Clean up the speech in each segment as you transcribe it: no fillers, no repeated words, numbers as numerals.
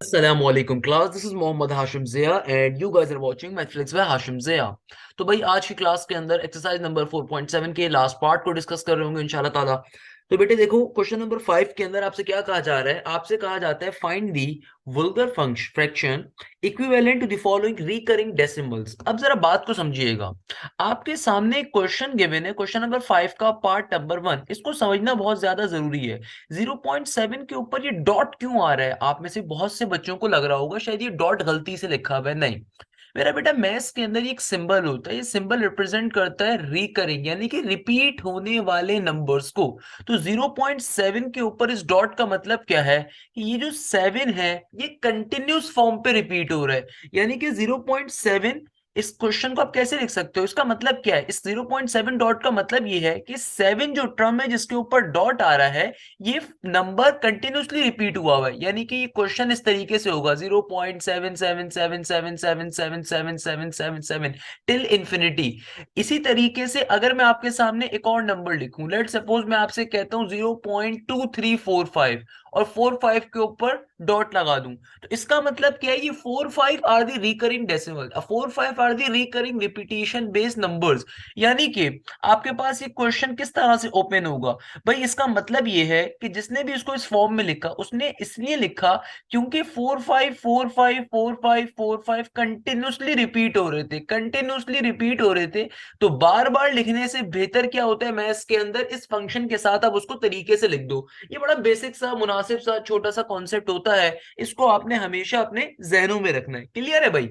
Assalamualaikum class, this is Mohammad Hashim Zia and you guys are watching Netflix by Hashim Zia. तो भाई आज की क्लास के अंदर एक्सरसाइज नंबर 4.7 के लास्ट पार्ट को डिस्कस कर रहे होंगे इंशाल्लाह ताला। तो बेटे देखो क्वेश्चन नंबर 5 के अंदर आपसे क्या कहा जा रहा है, आपसे कहा जाता है find the vulgar function fraction equivalent to the following recurring decimals. अब जरा बात को समझिएगा, आपके सामने एक क्वेश्चन गिवन है, क्वेश्चन नंबर 5 का पार्ट नंबर 1, इसको समझना बहुत ज्यादा जरूरी है। 0.7 के ऊपर ये डॉट क्यों आ रहा है? आप में से बहुत से बच्चों को लग रहा होगा शायद ये डॉट गलती से लिखा हुआ है। नहीं मेरा बेटा, मैथ्स के अंदर एक सिंबल होता है, ये सिंबल रिप्रेजेंट करता है रिकरिंग यानी कि रिपीट होने वाले नंबर्स को। तो 0.7 के ऊपर इस डॉट का मतलब क्या है कि ये जो 7 है ये कंटिन्यूस फॉर्म पे रिपीट हो रहा है। यानी कि 0.7, इस क्वेश्चन को आप कैसे लिख सकते हो, इसका मतलब क्या है? इस 0.7 डॉट का मतलब ये है कि 7 जो टर्म है जिसके ऊपर डॉट आ रहा है ये नंबर कंटिन्यूसली रिपीट हुआ है। यानी कि ये क्वेश्चन इस तरीके से होगा 0.77777777777 टिल इंफिनिटी। इसी तरीके से अगर मैं आपके सामने एक और नंबर लिखूं, लेट सपोज मैं आपसे कहता हूं 0.2345 और 45 के ऊपर डॉट लगा दूं, तो इसका मतलब क्या है? ये 45 are the recurring decimal, 45 are the recurring repetition based numbers. यानी कि आपके पास ये क्वेश्चन किस तरह से ओपन होगा भाई? इसका मतलब ये है कि जिसने भी इसको इस फॉर्म में लिखा उसने इसलिए लिखा क्योंकि 45454545 कंटिन्यूसली रिपीट हो रहे थे, कंटिन्यूसली रिपीट हो रहे थे। तो बार बार लिखने से बेहतर क्या होता है मैथ्स के अंदर, इस फंक्शन के साथ आप उसको तरीके से लिख दो। ये बड़ा बेसिक सा मुनासिब सा छोटा सा कॉन्सेप्ट होता है, इसको आपने हमेशा अपने जहनों में रखना है। क्लियर है भाई?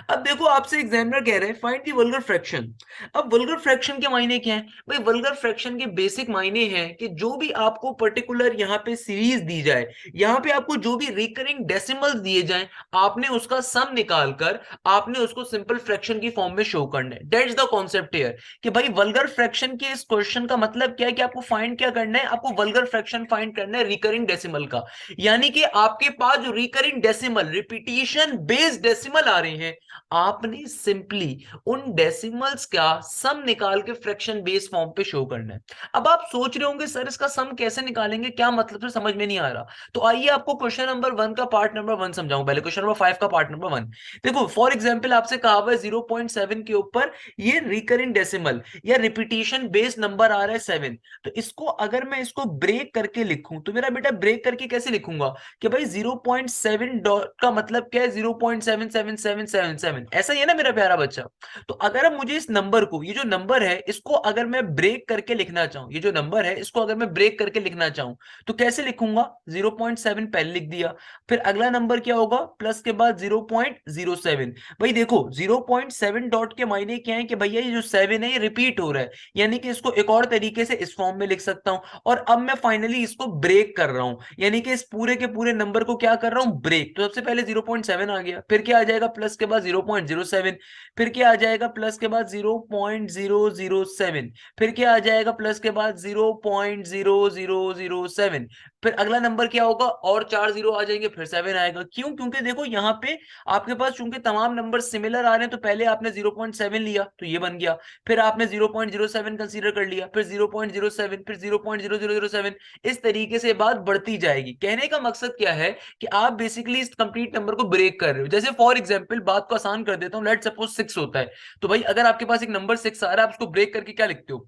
अब देखो आपसे एग्जामिनर कह रहे हैं फाइंड दी वल्गर फ्रैक्शन। अब वल्गर फ्रैक्शन के मायने क्या है भाई? वल्गर फ्रैक्शन के बेसिक मायने हैं कि जो भी आपको पर्टिकुलर यहाँ पे सीरीज दी जाए, यहाँ पे आपको जो भी रिकरिंग डेसिमल्स दिए जाएं, आपने उसका सम निकाल कर आपने उसको सिंपल फ्रैक्शन की फॉर्म में शो करना है। दैट्स द कॉन्सेप्ट हियर कि भाई वल्गर फ्रैक्शन के इस क्वेश्चन का मतलब क्या है कि आपको फाइंड क्या करना है? आपको वल्गर फ्रैक्शन फाइंड करना है रिकरिंग डेसिमल का। यानी कि आपके पास जो recurring decimal repetition based decimal आ रहे हैं, आपने सिंपली उन डेसिमल्स का सम निकाल के फ्रैक्शन बेस फॉर्म पे शो करना है। अब आप सोच रहे होंगे सर इसका सम कैसे निकालेंगे, क्या मतलब से समझ में नहीं आ रहा। तो आइए आपको क्वेश्चन नंबर 1 का पार्ट नंबर 1 समझाऊं। पहले क्वेश्चन नंबर 5 का पार्ट नंबर 1 देखो। फॉर एग्जांपल आपसे कहा हुआ है 0.7 के ऊपर ये रिकरिंग डेसिमल या रिपीटिशन बेस नंबर आ रहा है 7। तो इसको अगर मैं इसको ब्रेक करके लिखूं तो मेरा बेटा ब्रेक करके कैसे लिखूंगा कि भाई 0.7 डॉट का मतलब क्या है? 0.77777, ऐसा ही है ना मेरा प्यारा बच्चा? तो अगर अब मुझे इस नंबर को, ये जो नंबर है इसको अगर मैं ब्रेक करके लिखना चाहूं, ये जो नंबर है इसको अगर मैं ब्रेक करके लिखना चाहूं तो कैसे लिखूंगा? 0.7 पहले लिख दिया, फिर अगला नंबर क्या होगा? प्लस के बाद 0.07। भाई देखो 0.7 डॉट के मायने क्या है कि भैया ये जो 7 है ये रिपीट हो रहा है, यानी कि इसको एक और तरीके से इस फॉर्म में लिख सकता हूं। और अब मैं फाइनली इसको ब्रेक कर रहा हूं, यानी कि इस पूरे के पूरे नंबर को क्या कर रहा हूं? ब्रेक। तो सबसे पहले 0.7 आ गया, फिर क्या आ जाएगा? प्लस के बाद 0.07, फिर क्या आ जाएगा? प्लस के बाद 0.007, फिर क्या आ जाएगा? प्लस के बाद 0.0007, फिर अगला नंबर क्या होगा? और 4 जीरो आ जाएंगे, फिर 7 आएगा। क्यों? क्योंकि देखो यहाँ पे आपके पास चूंकि तमाम नंबर सिमिलर आ रहे हैं, तो पहले आपने 0.7 लिया तो ये बन गया, फिर आपने 0.07 कंसीडर कर लिया, फिर 0.07, फिर 0.0007। इस तरीके से बात बढ़ती जाएगी। कहने का मकसद क्या है कि आप बेसिकली इस कंप्लीट नंबर को ब्रेक कर रहे हो। जैसे फॉर एग्जांपल बात को आसान कर देता हूं, लेट सपोज 6 होता है, तो भाई अगर आपके पास एक नंबर 6 आ रहा है, आप उसको ब्रेक करके क्या लिखते हो?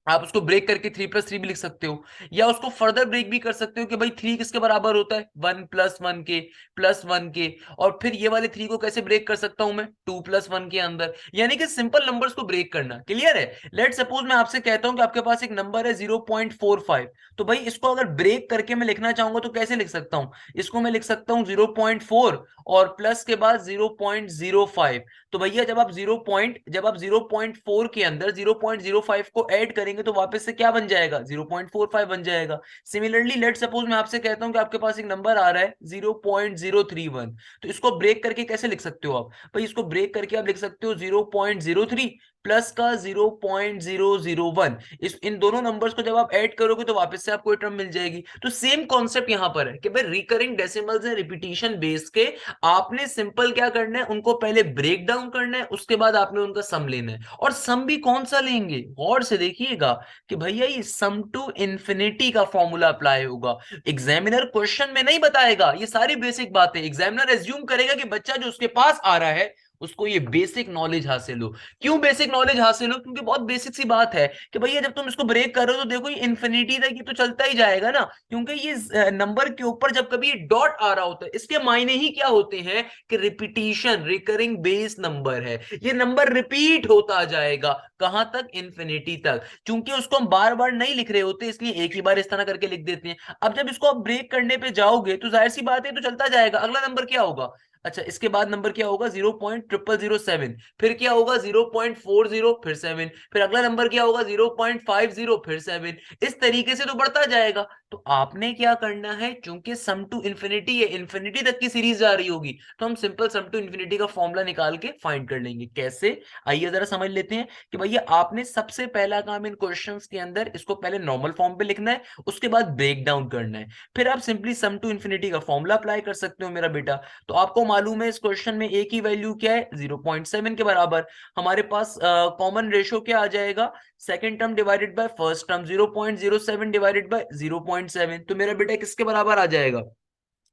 आप उसको ब्रेक करके 3+3 भी लिख सकते हो, या उसको फर्दर ब्रेक भी कर सकते हो कि भाई 3 किसके बराबर होता है? 1+1 के, +1 के। और फिर ये वाले 3 को कैसे ब्रेक कर सकता हूं मैं? 2+1 के अंदर। यानी कि सिंपल नंबर्स को ब्रेक करना। क्लियर है? लेट सपोज मैं आपसे कहता हूं कि आपके पास एक नंबर है 0.45, तो भाई इसको अगर ब्रेक करके मैं लिखना चाहूंगा तो कैसे लिख सकता हूं? इसको मैं लिख सकता हूं 0.4 और प्लस के बाद 0.05। तो भैया जब आप 0.4 के अंदर 0.05 को ऐड करेंगे तो वापस से क्या बन जाएगा? 0.45 बन जाएगा। सिमिलरली लेट सपोज मैं आपसे कहता हूं कि आपके पास एक नंबर आ रहा है 0.031, तो इसको ब्रेक करके कैसे लिख सकते हो आप? भाई इसको ब्रेक करके आप लिख सकते हो 0.03 प्लस का 0.001, इस इन दोनों नंबर्स को जब आप ऐड करोगे तो वापस से आपको टर्म मिल जाएगी। तो सेम कॉन्सेप्ट यहां पर है कि भाई रिकरिंग डेसिमल्स है रिपीटिशन बेस के, आपने सिंपल क्या करना है, उनको पहले ब्रेक डाउन करना है, उसके बाद आपने उनका सम लेना है। और सम भी कौन सा लेंगे, गौर से देखिएगा कि भैया ये सम टू इंफिनिटी का फॉर्मूला अप्लाई होगा। एग्जामिनर क्वेश्चन में नहीं बताएगा, ये सारी बेसिक बातें एग्जामिनर एज्यूम करेगा कि बच्चा जो उसके पास आ रहा है उसको ये बेसिक नॉलेज हासिल हो। क्यों बेसिक नॉलेज हासिल हो, क्योंकि बहुत बेसिक सी बात है कि भैया जब तुम इसको ब्रेक कर रहे हो तो देखो ये इन्फिनिटी तक ये तो चलता ही जाएगा ना, क्योंकि ये नंबर के ऊपर जब कभी ये डॉट आ रहा होता है इसके मायने ही क्या होते हैं कि रिपीटिशन, रिकरिंग बेस नंबर है, ये नंबर रिपीट होता जाएगा कहां तक, इन्फिनिटी तक। चूंकि उसको हम बार बार नहीं लिख रहे होते इसलिए एक ही बार इस तरह करके लिख देते हैं। अब जब इसको आप ब्रेक करने पे जाओगे तो जाहिर सी बात है तो चलता जाएगा। अगला नंबर क्या होगा, अच्छा इसके बाद नंबर क्या होगा 0.007, फिर क्या होगा 0.40, फिर 7, फिर अगला नंबर क्या होगा 0.50, फिर 7, इस तरीके से तो बढ़ता जाएगा। तो आपने क्या करना है, चूंकि सम टू इंफिनिटी है, इंफिनिटी तक की सीरीज जा रही होगी, तो हम सिंपल सम टू इंफिनिटी का फॉर्मूला निकाल के फाइंड कर लेंगे। कैसे, आइए जरा समझ लेते हैं कि भैया आपने सबसे पहला काम इन क्वेश्चंस के अंदर इसको पहले नॉर्मल फॉर्म पे लिखना है, उसके बाद ब्रेक डाउन करना है, फिर आप सिंपली सम टू इंफिनिटी का फॉर्मूला अप्लाई कर सकते हो मेरा बेटा। तो आपको मालूम है इस क्वेश्चन में ए की वैल्यू क्या है, 0.7 के बराबर। हमारे पास कॉमन रेशो क्या आ जाएगा, second term divided by first term, 0.07 divided by 0.7, तो मेरा बेटा किसके बराबर आ जाएगा,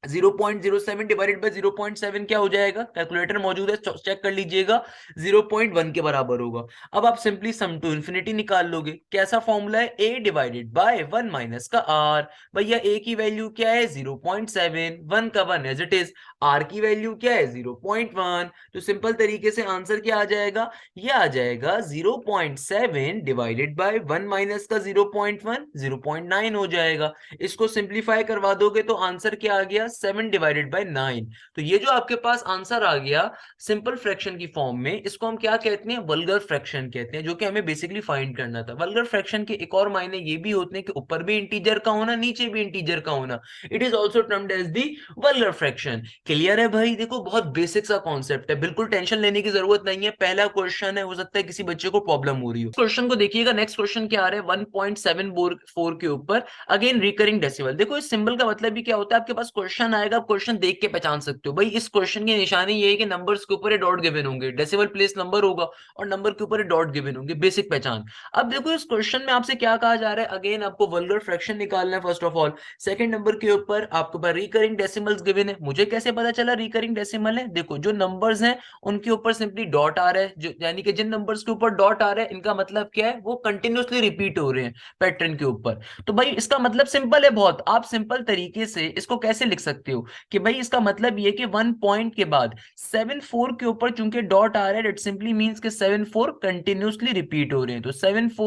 0.07 डिवाइडेड बाय 0.7 क्या हो जाएगा, कैलकुलेटर मौजूद है चेक कर लीजिएगा, 0.1 के बराबर होगा। अब आप सिंपली सम टू इंफिनिटी निकाल लोगे। कैसा फॉर्मूला है, a डिवाइडेड बाय 1 माइनस का r। भैया a की वैल्यू क्या है 0.7, 1 का 1 एज इट इज, r की वैल्यू क्या है 0.1, तो सिंपल तरीके से आंसर क्या आ जाएगा, ये आ जाएगा 0.7 डिवाइडेड बाय 1 माइनस का 0.1, 0.9 हो जाएगा। इसको सिंप्लीफाई करवा दोगे तो आंसर क्या आ गया 7 डिवाइडेड बाय 9। तो ये जो आपके पास आंसर आ गया सिंपल फ्रैक्शन की फॉर्म में, इसको हम क्या कहते हैं, वल्गर फ्रैक्शन कहते हैं, जो कि हमें बेसिकली फाइंड करना था। वल्गर फ्रैक्शन के एक और मायने ये भी होते हैं कि ऊपर भी इंटीजर का होना, नीचे भी इंटीजर का होना, it is also termed as the vulgar fraction. Clear है भाई, देखो बहुत बेसिक सा कॉन्सेप्ट है, बिल्कुल टेंशन लेने की जरूरत नहीं है। पहला क्वेश्चन है, हो सकता है किसी बच्चे को प्रॉब्लम हो रही हो। क्वेश्चन को देखिएगा, नेक्स्ट क्वेश्चन क्या आ रहा है 1.74 के ऊपर, अगेन रिकरिंग डेसिमल। देखो इस सिंबल का मतलब भी क्या होता है, आपके पास क्वेश्चन आएगा, आप क्वेश्चन देख के पहचान सकते हो भाई इस क्वेश्चन की निशानी ये है कि नंबर्स के ऊपर डॉट गिवन होंगे, डेसिमल प्लेस नंबर होगा और नंबर के ऊपर डॉट गिवन होंगे, बेसिक पहचान। अब देखो इस क्वेश्चन में आपसे क्या कहा जा रहा है, अगेन आपको वल्गर फ्रैक्शन निकालना है first of all. Second number के ऊपर आपके पास रिकरिंग डेसिमल्स गिवन है। मुझे कैसे पता चला रिकरिंग डेसिमल है, देखो जो नंबर्स हैं उनके ऊपर सिंपली डॉट आ रहा है, जो यानी कि जिन नंबर्स के ऊपर डॉट आ रहा है इनका मतलब क्या है, वो कंटिन्यूअसली रिपीट हो रहे हैं पैटर्न के ऊपर। तो भाई इसका मतलब सिंपल है बहुत, आप सिंपल तरीके से इसको कैसे लिख सकते हो कि भाई इसका मतलब ये कि 1 पॉइंट के बाद 7 4 के ऊपर चूंकि डॉट आ रहा है, इट सिंपली मींस कि 7 4 कंटिन्यूअसली रिपीट हो रहे हैं। तो 7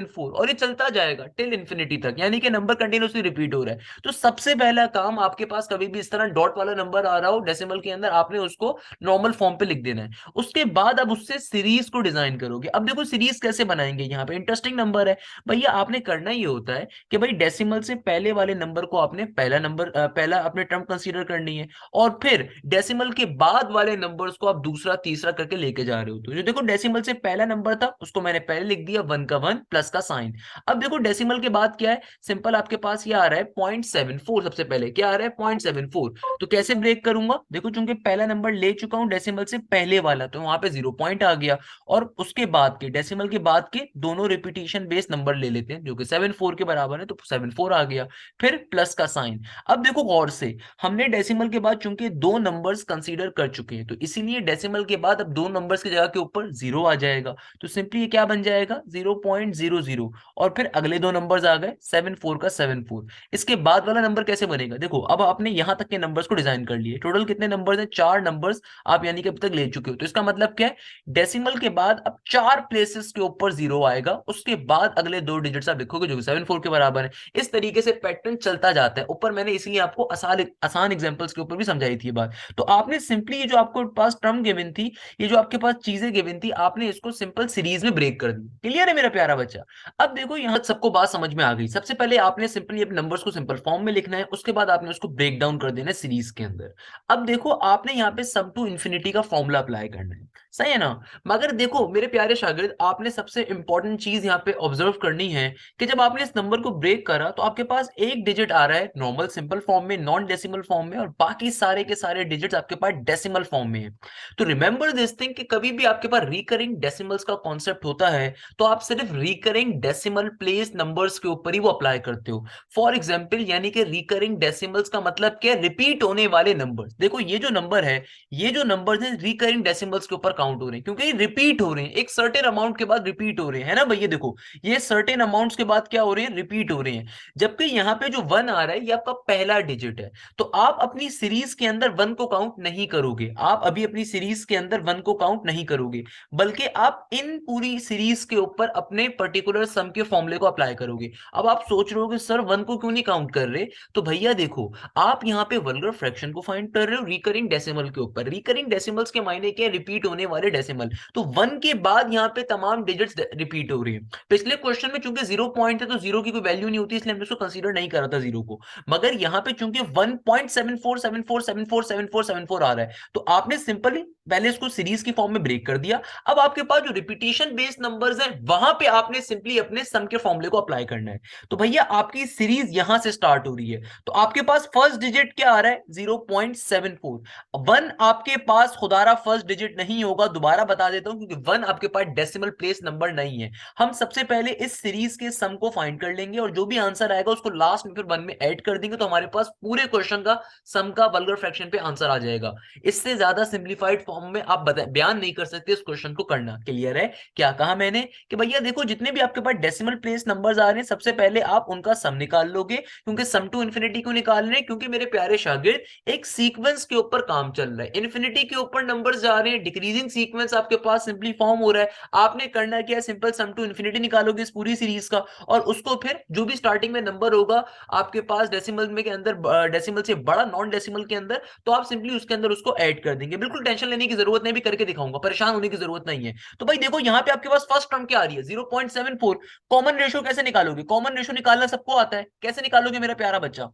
4 और ये चलता जाएगा टिल इंफिनिटी तक, यानी कि नंबर कंटिन्यूअसली रिपीट हो रहा है। तो सबसे पहला काम, आपके पास कभी भी इस तरह डॉट वाला नंबर आ रहा हो डेसिमल के अंदर, आपने उसको नॉर्मल फॉर्म पे लिख देना है। उसके बाद अब उससे सीरीज को डिजाइन करोगे। अब देखो सीरीज कैसे बनाएंगे, यहाँ पे इंटरेस्टिंग नंबर है भैया, आपने करना ये होता है कि भाई डेसिमल से पहले वाले नंबर को आपने पहला नंबर पहला अपने टर्म कंसीडर करनी है, और फिर डेसिमल के बाद वाले नंबर्स को आप दूसरा तीसरा करके लेके जा रहे हो। तो जो देखो डेसिमल से पहला नंबर था उसको मैंने पहले लिख दिया 1 का 1 प्लस का साइन। अब देखो डेसिमल के बाद क्या है, सिंपल आपके पास ये आ रहा है 0.74, सबसे पहले क्या आ रहा है 0.74। तो कैसे ब्रेक करूंगा, देखो चूंकि पहला नंबर ले चुका हूं डेसिमल से पहले वाला, तो वहां पे 0 पॉइंट आ गया, और उसके बाद के डेसिमल के बाद के दोनों रिपीटिशन बेस नंबर ले लेते हैं जो कि 7 4 के बराबर है, तो 7 4 आ गया, फिर प्लस का साइन। अब देखो गौर से, हमने डेसिमल के बाद चूंकि दो नंबर्स कंसीडर कर चुके हैं, तो इसीलिए डेसिमल के बाद अब दो नंबर्स की जगह के ऊपर 0 आ जाएगा। तो सिंपली ये क्या बन जाएगा 0.00, और फिर अगले दो नंबर्स आ गए 7 4 का 7 4। इसके बाद वाला नंबर कैसे बनेगा, देखो अब आपने यहां तक के नंबर्स को डिजाइन कर लिए, टोटल कितने नंबर्स हैं, 4 नंबर्स आप यानी कि अब तक ले चुके हो। तो इसका मतलब क्या है, डेसिमल के बाद अब 4 प्लेसेस के ऊपर 0 आएगा, उसके बाद अगले दो डिजिट्स आप लिखोगे जो कि 7 4 के बराबर है। इस तरीके से पैटर्न चलता जाता है। ऊपर मैंने इसलिए आपको आसान आसान एग्जांपल्स के ऊपर भी समझाई थी ये बात। तो आपने सिंपली ये जो आपको पास टर्म गिवन थी, ये जो आपके पास चीजें गिवन थी, आपने इसको सिंपल सीरीज में ब्रेक कर दी। क्लियर है मेरा प्यारा बच्चा? अब देखो यहां सबको बात समझ में आ गई। सबसे पहले आपने सिंपली अपने नंबर्स को सिंपल फॉर्म में लिखना है, उसके बाद आपने उसको ब्रेक डाउन कर देना है सीरीज के अंदर। अब देखो आपने यहाँ पे सम टू इंफिनिटी का फॉर्मूला अप्लाई करना है, सही है ना? मगर देखो मेरे प्यारे शागिर्द, आपने सबसे इंपॉर्टेंट चीज यहाँ पे ऑब्जर्व करनी है कि जब आपने इस नंबर को ब्रेक करा तो आपके पास एक डिजिट आ रहा है नॉर्मल सिंपल फॉर्म में, नॉन डेसिमल फॉर्म में, और बाकी सारे के सारे डिजिट्स आपके पास डेसिमल फॉर्म में है। तो रिमेंबर दिस थिंग कि कभी भी आपके पास रिकरिंग डेसिमल्स का कॉन्सेप्ट होता है तो आप सिर्फ रिकरिंग डेसिमल प्लेस नंबर्स के ऊपर ही वो अप्लाई करते हो। फॉर एग्जाम्पल, यानी कि रिकरिंग डेसिमल्स का मतलब क्या? रिपीट होने वाले नंबर्स। देखो ये जो नंबर है, ये जो नंबर्स हैं रिकरिंग डेसिमल्स के ऊपर काउंट हो रहे हैं, क्योंकि ये रिपीट हो रहे हैं, एक सर्टेन अमाउंट के बाद रिपीट हो रहे हैं, है ना भैया? देखो ये सर्टेन अमाउंट्स के बाद क्या हो रहे हैं? रिपीट हो रहे हैं। जबकि यहाँ पे जो वन आ रहा है ये आपका पहला डिजिट है। तो आप अपनी सीरीज के अंदर वन को काउंट नहीं करोगे, आप अभी अपनी सीरीज के अंदर वन को काउंट नहीं करोगे, बल्कि आप इन पूरी सीरीज के ऊपर अपने पर्टिकुलर सम के फॉर्मूले को अप्लाई करोगे। अब आप सोच रहे हो कि सर वन को क्यों नहीं काउंट कर रहे? तो भैया देखो, आप यहाँ पे वल्गर फ्रैक्शन को फाइंड कर रहे हो रिकरिंग डेसिमल के ऊपर। रिकरिंग डेसिमल्स के मायने क्या है? रिपीट होने वाले डेसिमल। तो वन के बाद यहाँ पे तमाम डिजिट्स रिपीट हो रही है। पिछले क्वेश्चन में चूंकि 0 पॉइंट है तो 0 की कोई वैल्यू नहीं होती, इसलिए हमने उसको कंसीडर नहीं करा था 0 को। मगर यहाँ पे चूंकि 1.7474747474 आ रहा है, तो आपने सिंपली पहले इसको सीरीज की फॉर्म में ब्रेक कर दिया। अब आपके पास जो रिपीटेशन बेस्ड नंबर्स हैं वहां पे आपने सिंपली अपने सम के फॉर्मूले को अप्लाई करना है। तो भैया आपकी सीरीज यहां से स्टार्ट हो रही है, तो आपके पास फर्स्ट डिजिट क्या आ रहा है? 0.74। वन आपके पास खुदारा फर्स्ट डिजिट नहीं होगा, दोबारा बता देता हूं, क्योंकि वन आपके पास डेसिमल प्लेस नंबर नहीं है। हम सबसे पहले इस सीरीज के सम को फाइंड कर लेंगे और जो भी आंसर आएगा उसको लास्ट में फिर वन में ऐड कर देंगे, तो हमारे पास पूरे क्वेश्चन का सम का वल्गर फ्रैक्शन पे आंसर आ जाएगा। इससे ज्यादा सिंप्लीफाइड फॉर्म में आप बयान नहीं कर सकते इस क्वेश्चन को करना। क्लियर है? क्या कहा मैंने कि भैया देखो जितने भी आपके पास डेसिमल प्लेस नंबर्स आ रहे हैं सबसे पहले आप उनका सम निकाल लोगे, क्योंकि सम टू इन्फिनिटी को निकाल रहे हैं, क्योंकि मेरे प्यारे शागिर्द एक सीक्वेंस के ऊपर काम चल रहा है। इन्फिनिटी के ऊपर नंबर्स जा रहे हैं, डिक्रीजिंग सीक्वेंस आपके पास सिंपली फॉर्म हो रहा है। आपने करना क्या है? सिंपल सम टू इन्फिनिटी निकालोगे इस पूरी सीरीज का, और उसको फिर जो भी स्टार्टिंग में नंबर होगा आपके पास डेसिमल में के अंदर, डेसिमल से बड़ा नॉन डेसिमल के अंदर, तो आप सिंपली उसके अंदर उसको ऐड कर देंगे। बिल्कुल टेंशन लेने की जरूरत नहीं, भी करके दिखाऊंगा, परेशान होने की जरूरत नहीं है। तो भाई देखो यहाँ पे आपके पास फर्स्ट टर्म क्या आ रही है? 0.74। कॉमन रेशियो कैसे निकालोगे? कॉमन रेशियो निकालना सबको आता है, कैसे निकालोगे मेरा प्यारा बच्चा?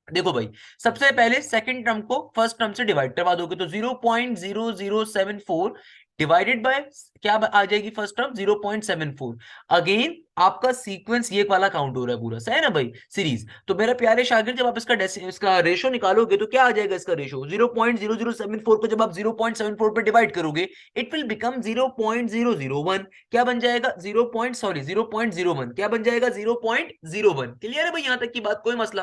देखो भाई, सबसे पहले सेकंड टर्म को फर्स्ट टर्म से डिवाइड करवा दोगे, तो 0.0074 डिवाइडेड बाय क्या आ जाएगी? First term 0.74। अगेन आपका सीक्वेंस ये वाला काउंट हो रहा है पूरा, सही है ना भाई? सीरीज। तो मेरे प्यारे शागिर्द जब आप इसका रेशो निकालोगे तो क्या आ जाएगा? इसका रेशो 0.0074 को जब आप 0.74 पे डिवाइड करोगे इट विल बिकम 0.001। क्या बन जाएगा? 0.01। क्या बन जाएगा? 0.01। क्लियर है भाई? यहां तक की बात, कोई मसला?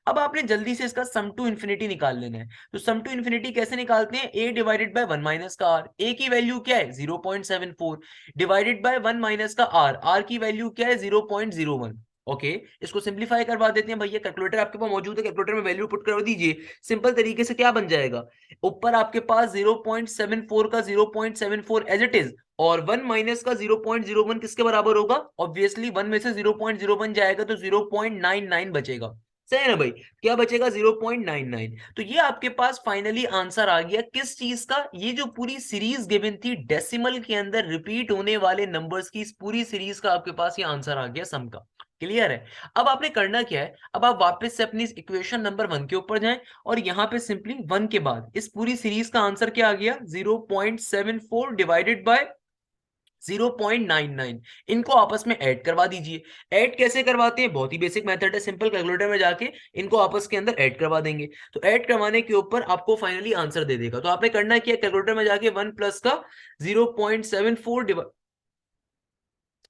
अब आपने जल्दी से इसका सम टू इन्फिनिटी निकाल लेना है। तो सम टू इन्फिनिटी कैसे निकालते हैं? a डिवाइडेड बाय 1 माइनस का r। a की वैल्यू क्या है? 0.74 डिवाइडेड बाय 1 माइनस का r। r की वैल्यू क्या है? 0.01। ओके, इसको सिंप्लीफाई करवा देते हैं भैया। कैलकुलेटर आपके पास मौजूद है, कैलकुलेटर में वैल्यू पुट कर दीजिए। सिंपल तरीके से क्या बन जाएगा? ऊपर आपके पास 0.74 का 0.74 एज इट इज, और 1 माइनस का 0.01 किसके बराबर होगा? ऑब्वियसली 1 में से 0.01 जाएगा तो 0.99 बचेगा, सही है ना भाई? क्या बचेगा? 0.99। तो ये आपके पास फाइनली आंसर आ गया किस चीज का? ये जो पूरी सीरीज गिवन थी डेसिमल के अंदर रिपीट होने वाले नंबर्स की, इस पूरी सीरीज का आपके पास ये आंसर आ गया सम का। क्लियर है? अब आपने करना क्या है? अब आप वापस से अपनी इक्वेशन नंबर 1 के ऊपर जाएं और यहां पे सिंपली 1 के बाद इस पूरी सीरीज का आंसर क्या आ गया? 0.74 डिवाइडेड बाय 0.99। इनको आपस में ऐड करवा दीजिए। ऐड कैसे करवाते हैं? बहुत ही बेसिक मेथड है, सिंपल कैलकुलेटर में जाके इनको आपस के अंदर ऐड करवा देंगे। तो ऐड करवाने के ऊपर आपको फाइनली आंसर दे देगा। तो आपने करना क्या? कैलकुलेटर में जाके 1 प्लस का 0.74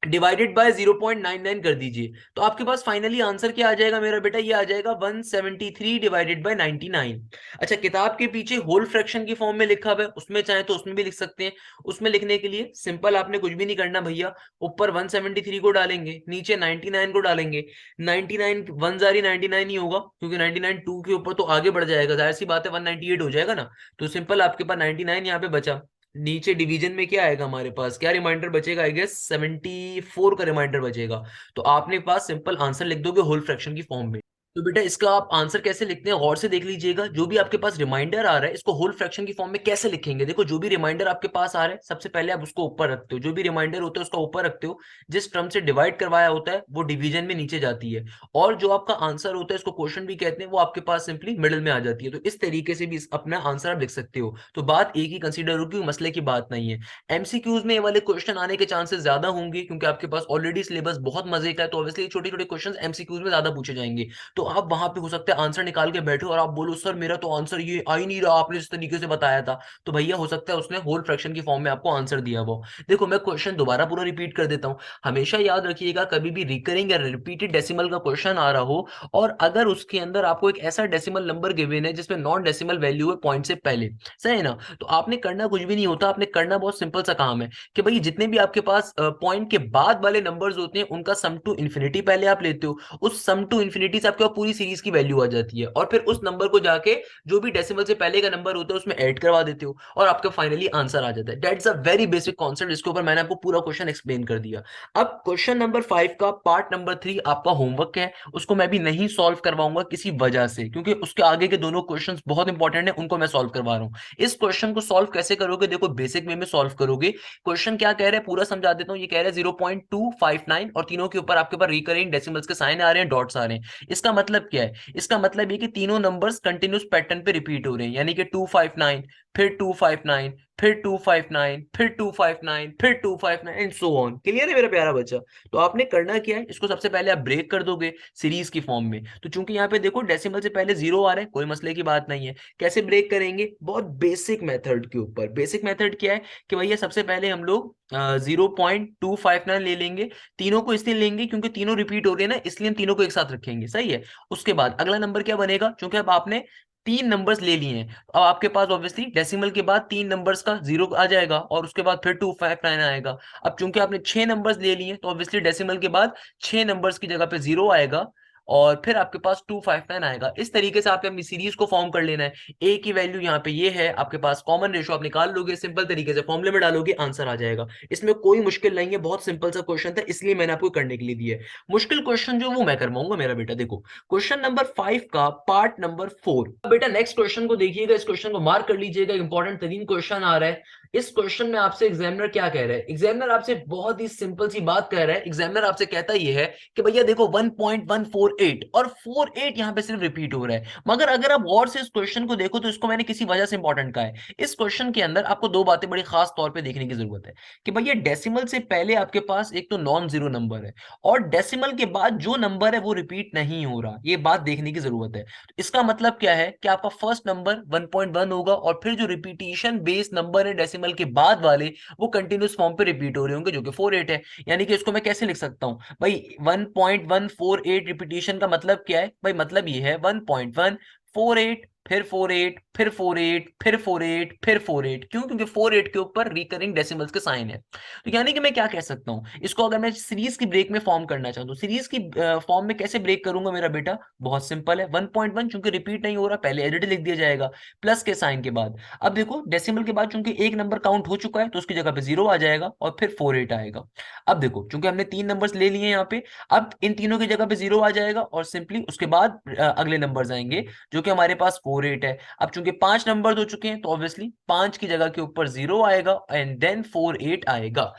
डिवाइडेड बाय 0.99 कर दीजिए, तो आपके पास फाइनली आंसर क्या आ जाएगा मेरा बेटा? ये आ जाएगा 173 डिवाइडेड बाय 99। अच्छा, किताब के पीछे होल फ्रैक्शन की फॉर्म में लिखा हुआ है, उसमें चाहे तो उसमें भी लिख सकते हैं। उसमें लिखने के लिए सिंपल आपने कुछ भी नहीं करना भैया, ऊपर 173 को डालेंगे, नीचे 99 को डालेंगे। 99 1 जारी 99 ही होगा, क्योंकि 99 2 के ऊपर तो आगे बढ़ जाएगा, जाहिर सी बात है 198 हो जाएगा ना। तो सिंपल आपके पास 99 यहाँ पे बचा। नीचे डिवीजन में क्या आएगा हमारे पास, क्या रिमाइंडर बचेगा, आई गेस 74 का रिमाइंडर बचेगा। तो आपने पास सिंपल आंसर लिख दोगे होल फ्रैक्शन की फॉर्म में। तो बेटा इसका आप आंसर कैसे लिखते हैं गौर से देख लीजिएगा। जो भी आपके पास रिमाइंडर आ रहा है इसको होल फ्रैक्शन की फॉर्म में कैसे लिखेंगे। देखो जो भी रिमाइंडर आपके पास आ रहा है सबसे पहले आप उसको ऊपर रखते हो, जो भी रिमाइंडर होता है उसका ऊपर रखते हो। जिस टर्म से डिवाइड करवाया होता है वो डिवीजन में नीचे जाती है, और जो आपका आंसर होता है इसको क्वेश्चन भी कहते हैं, वो आपके पास सिंपली मिडिल में आ जाती है। तो इस तरीके से भी अपना आंसर आप लिख सकते हो। तो बात एक ही कंसीडर होगी, मसले की बात नहीं है। एमसीक्यूज में ये वाले क्वेश्चन आने के चांसेस ज्यादा होंगे क्योंकि आपके पास ऑलरेडी सिलेबस बहुत मजे का है, तो ऑब्वियसली छोटे छोटे क्वेश्चन एमसीक्यूज में ज्यादा पूछे जाएंगे। तो आप वहां पे हो सकता है आंसर निकाल के बैठो और आप बोलो सर मेरा तो आंसर ये आ ही नहीं रहा, आपने इस तरीके से बताया था। तो भैया हो सकता है उसने होल फ्रैक्शन की फॉर्म में आपको आंसर दिया वो। देखो मैं क्वेश्चन दोबारा पूरा रिपीट कर देता हूँ। हमेशा याद रखिएगा कभी भी रिकरिंग या रिपीटेड डेसिमल का क्वेश्चन आ रहा हो और अगर उसके अंदर आपको एक ऐसा डेसिमल नंबर गिवन है जिसमें नॉन डेसिमल वैल्यू है पॉइंट से पहले, सही है ना, तो आपने करना कुछ भी नहीं होता। आपने करना बहुत सिंपल सा काम है कि भाई जितने भी आपके पास पॉइंट के बाद वाले नंबर्स होते हैं उनका सम टू इन्फिनिटी पहले आप लेते हो। उस सम टू इन्फिनिटी से आपके पास पूरी सीरीज की वैल्यू आ जाती है, और फिर उस नंबर को जाके जो भी डेसिमल से पहले का नंबर होता है उसमें ऐड करवा देते हो और आपका फाइनली आंसर आ जाता है। That's a very basic concept, इसके ऊपर मैंने आपको पूरा क्वेश्चन एक्सप्लेन कर दिया। अब क्वेश्चन नंबर 5 का पार्ट नंबर 3 आपका होमवर्क है, उसको मैं भी नहीं सॉल्व करवाऊंगा किसी वजह से, क्योंकि उसके आगे के दोनों क्वेश्चंस बहुत इंपॉर्टेंट है, उनको मैं सॉल्व करवा रहा हूं। इस क्वेश्चन को सॉल्व कैसे करोगे, देखो बेसिक वे में सॉल्व करोगे। क्वेश्चन क्या कह रहा है पूरा समझा देता हूँ। ये कह रहा है 0.259 और तीनों के ऊपर आपके पास रिकरिंग डेसिमल्स के साइन आ रहे हैं, डॉट्स आ रहे हैं। इसका मतलब क्या है, इसका मतलब ये कि तीनों नंबर्स कंटिन्यूस पैटर्न पे रिपीट हो रहे हैं, यानी कि 259, फिर 259, फिर 259, फिर 259, फिर 259 एंड सो ऑन। क्लियर है मेरा प्यारा बच्चा। तो आपने करना क्या है, इसको सबसे पहले आप ब्रेक कर दोगे सीरीज की फॉर्म में। तो चूंकि यहाँ पे देखो डेसिमल से पहले जीरो आ रहा है, कोई मसले की बात नहीं है। कैसे ब्रेक करेंगे, बहुत बेसिक मेथड के ऊपर। बेसिक मेथड क्या है कि भैया सबसे पहले हम लोग 0.259 ले लेंगे। तीनों को इसलिए लेंगे क्योंकि तीनों रिपीट हो रहे हैं ना, इसलिए हम तीनों को एक साथ रखेंगे, सही है। उसके बाद अगला नंबर क्या बनेगा, क्योंकि अब आपने तीन नंबर्स ले लिए हैं, अब आपके पास ऑब्वियसली डेसिमल के बाद तीन नंबर्स का जीरो आ जाएगा और उसके बाद फिर 259 आएगा। अब चूंकि आपने छह नंबर्स ले लिए तो ऑब्वियसली डेसिमल के बाद छह नंबर्स की जगह पे जीरो आएगा और फिर आपके पास 259 आएगा। इस तरीके से आपने अपनी सीरीज को फॉर्म कर लेना है। ए की वैल्यू यहाँ पे ये है आपके पास, कॉमन रेशो आप निकाल लोगे, सिंपल तरीके से फॉर्मूले में डालोगे, आंसर आ जाएगा। इसमें कोई मुश्किल नहीं है, बहुत सिंपल सा क्वेश्चन था, इसलिए मैंने आपको करने के लिए दिया है। मुश्किल क्वेश्चन जो वो मैं करवाऊंगा मेरा बेटा। देखो क्वेश्चन नंबर 5 का पार्ट नंबर 4। बेटा नेक्स्ट क्वेश्चन को देखिएगा, इस क्वेश्चन को मार्क कर लीजिएगा, इंपॉर्टेंट तरीन क्वेश्चन आ रहा है। इस क्वेश्चन में आपसे एग्जामिनर क्या कह रहा है, एग्जामिनर आपसे बहुत ही सिंपल सी बात कह रहा है। एग्जामिनर आपसे कहता ये है कि भैया देखो 1.148 और 48 यहां पे सिर्फ रिपीट हो रहा है, मगर अगर आप गौर से इस क्वेश्चन को देखो तो इसको मैंने किसी वजह से इंपॉर्टेंट कहा है। इस क्वेश्चन के अंदर आपको दो बातें बड़ी खास तौर पे देखने की जरूरत है कि भैया डेसिमल से पहले आपके पास एक तो नॉन जीरो नंबर है और डेसिमल के बाद जो नंबर है वो रिपीट नहीं हो रहा, ये बात देखने की जरूरत है। तो इसका मतलब क्या है कि आपका फर्स्ट नंबर 1.1 होगा और फिर जो रिपीटिशन बेस नंबर है डेसिमल के बाद वाले वो कंटिन्यूस फॉर्म पे रिपीट हो रहे होंगे जो कि 48 है। यानी कि इसको मैं कैसे लिख सकता हूं भाई, 1.148 रिपीटिशन का मतलब क्या है भाई, मतलब ये है 1.148 फिर 48 फिर 48 फिर 48 फिर 48। क्यों, क्योंकि 48 के ऊपर रिकरिंग डेसिमल्स के साइन है। तो यानी कि मैं क्या कह सकता हूं, इसको अगर मैं सीरीज की ब्रेक में फॉर्म करना चाहूँ तो सीरीज की फॉर्म में कैसे ब्रेक करूंगा मेरा बेटा, बहुत सिंपल है। 1.1 चूंकि रिपीट नहीं हो रहा पहले एडिट लिख दिया जाएगा प्लस के साइन के बाद। अब देखो डेसिमल के बाद चूंकि एक नंबर काउंट हो चुका है तो उसकी जगह पे जीरो आ जाएगा और फिर 48 आएगा। अब देखो चूंकि हमने तीन नंबर्स ले लिए यहाँ पे, अब इन तीनों की जगह पे जीरो आ जाएगा और सिंपली उसके बाद अगले नंबर्स आएंगे जो कि हमारे पास 48 है। अब चूंकि पांच नंबर हो चुके हैं तो ऑब्वियसली पांच की जगह के ऊपर जीरो आएगा एंड देन 48 आएगा।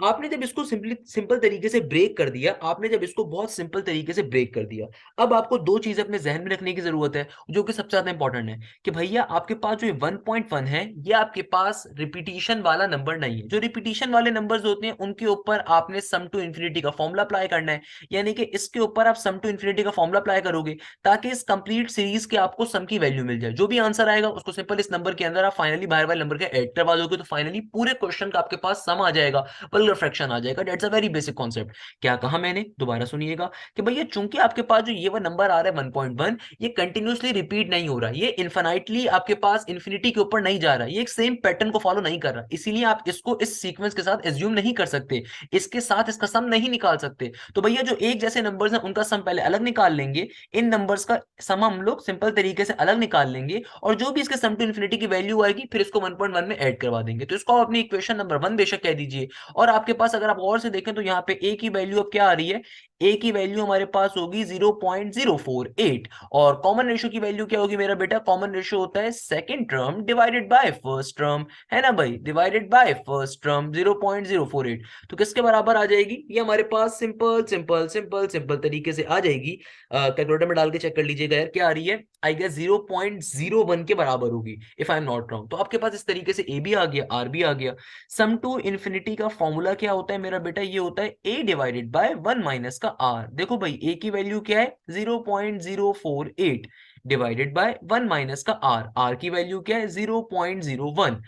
आपने जब इसको सिंपल तरीके से ब्रेक कर दिया, आपने जब इसको बहुत सिंपल तरीके से ब्रेक कर दिया, अब आपको दो चीजें अपने जहन में रखने की जरूरत है जो कि सबसे ज्यादा इंपॉर्टेंट है कि भैया आपके पास जो 1.1 है ये आपके पास रिपीटिशन वाला नंबर नहीं है। जो रिपीटिशन वाले नंबर्स होते हैं उनके ऊपर आपने सम टू इन्फिनिटी का फॉर्मूला अप्लाई करना है, यानी कि इसके ऊपर आप सम टू इन्फिनिटी का फॉर्मूला अप्लाई करोगे ताकि इस कंप्लीट सीरीज के आपको सम की वैल्यू मिल जाए। जो भी आंसर आएगा उसको सिंपल इस नंबर के अंदर आप फाइनली बाहर वाले नंबर के ऐड करवा दोगे तो फाइनली पूरे क्वेश्चन का आपके पास सम आ जाएगा वल्गर फ्रैक्शन आ जाएगा। That's a very basic concept. क्या कहा मैंने, दोबारा सुनिएगा कि भैया चूंकि आपके पास जो ये वो नंबर आ रहा है 1.1, ये कंटिन्यूसली रिपीट नहीं हो रहा, ये इन्फिनाइटली आपके पास इंफिनिटी के ऊपर नहीं जा रहा, ये एक सेम पैटर्न को फॉलो नहीं कर रहा, इसीलिए आप इसको इस सीक्वेंस के साथ एज्यूम नहीं कर सकते, इसके साथ इसका सम नहीं निकाल सकते। तो भैया जो एक जैसे नंबर्स हैं उनका सम पहले अलग निकाल लेंगे, इन नंबर्स का सम हम लोग सिंपल तरीके से अलग निकाल लेंगे, और जो भी इसके सम टू इन्फिनिटी की वैल्यू आएगी फिर इसको 1.1 में ऐड करवा देंगे। तो इसको आप अपनी इक्वेशन नंबर 1 बेशक कह दीजिए। और आपके पास अगर आप और से देखें तो यहाँ पे ए की वैल्यू अब क्या आ रही है, ए की वैल्यू हमारे पास होगी 0.048, और कॉमन रेशियो की वैल्यू क्या होगी मेरा बेटा, कॉमन रेशियो होता है second term divided by first term, है ना भाई, डिवाइडेड बाय फर्स्ट टर्म 0.048। तो किसके बराबर आ जाएगी, ये हमारे पास सिंपल सिंपल सिंपल सिंपल तरीके से आ जाएगी। कैलकुलेटर में डाल के चेक कर लीजिएगा यार क्या आ रही है, आई गेस 0.01 के बराबर होगी if I am not wrong. तो आपके पास इस तरीके से ए भी आ गया, आर भी आ गया। सम टू इन्फिनिटी का फॉर्मूला क्या होता है मेरा बेटा, ये होता है ए डिवाइडेड बाय 1 माइनस का आर। देखो भाई ए की वैल्यू क्या है 0.048 डिवाइडेड बाय 1 माइनस का आर, आर की वैल्यू क्या है 0.01।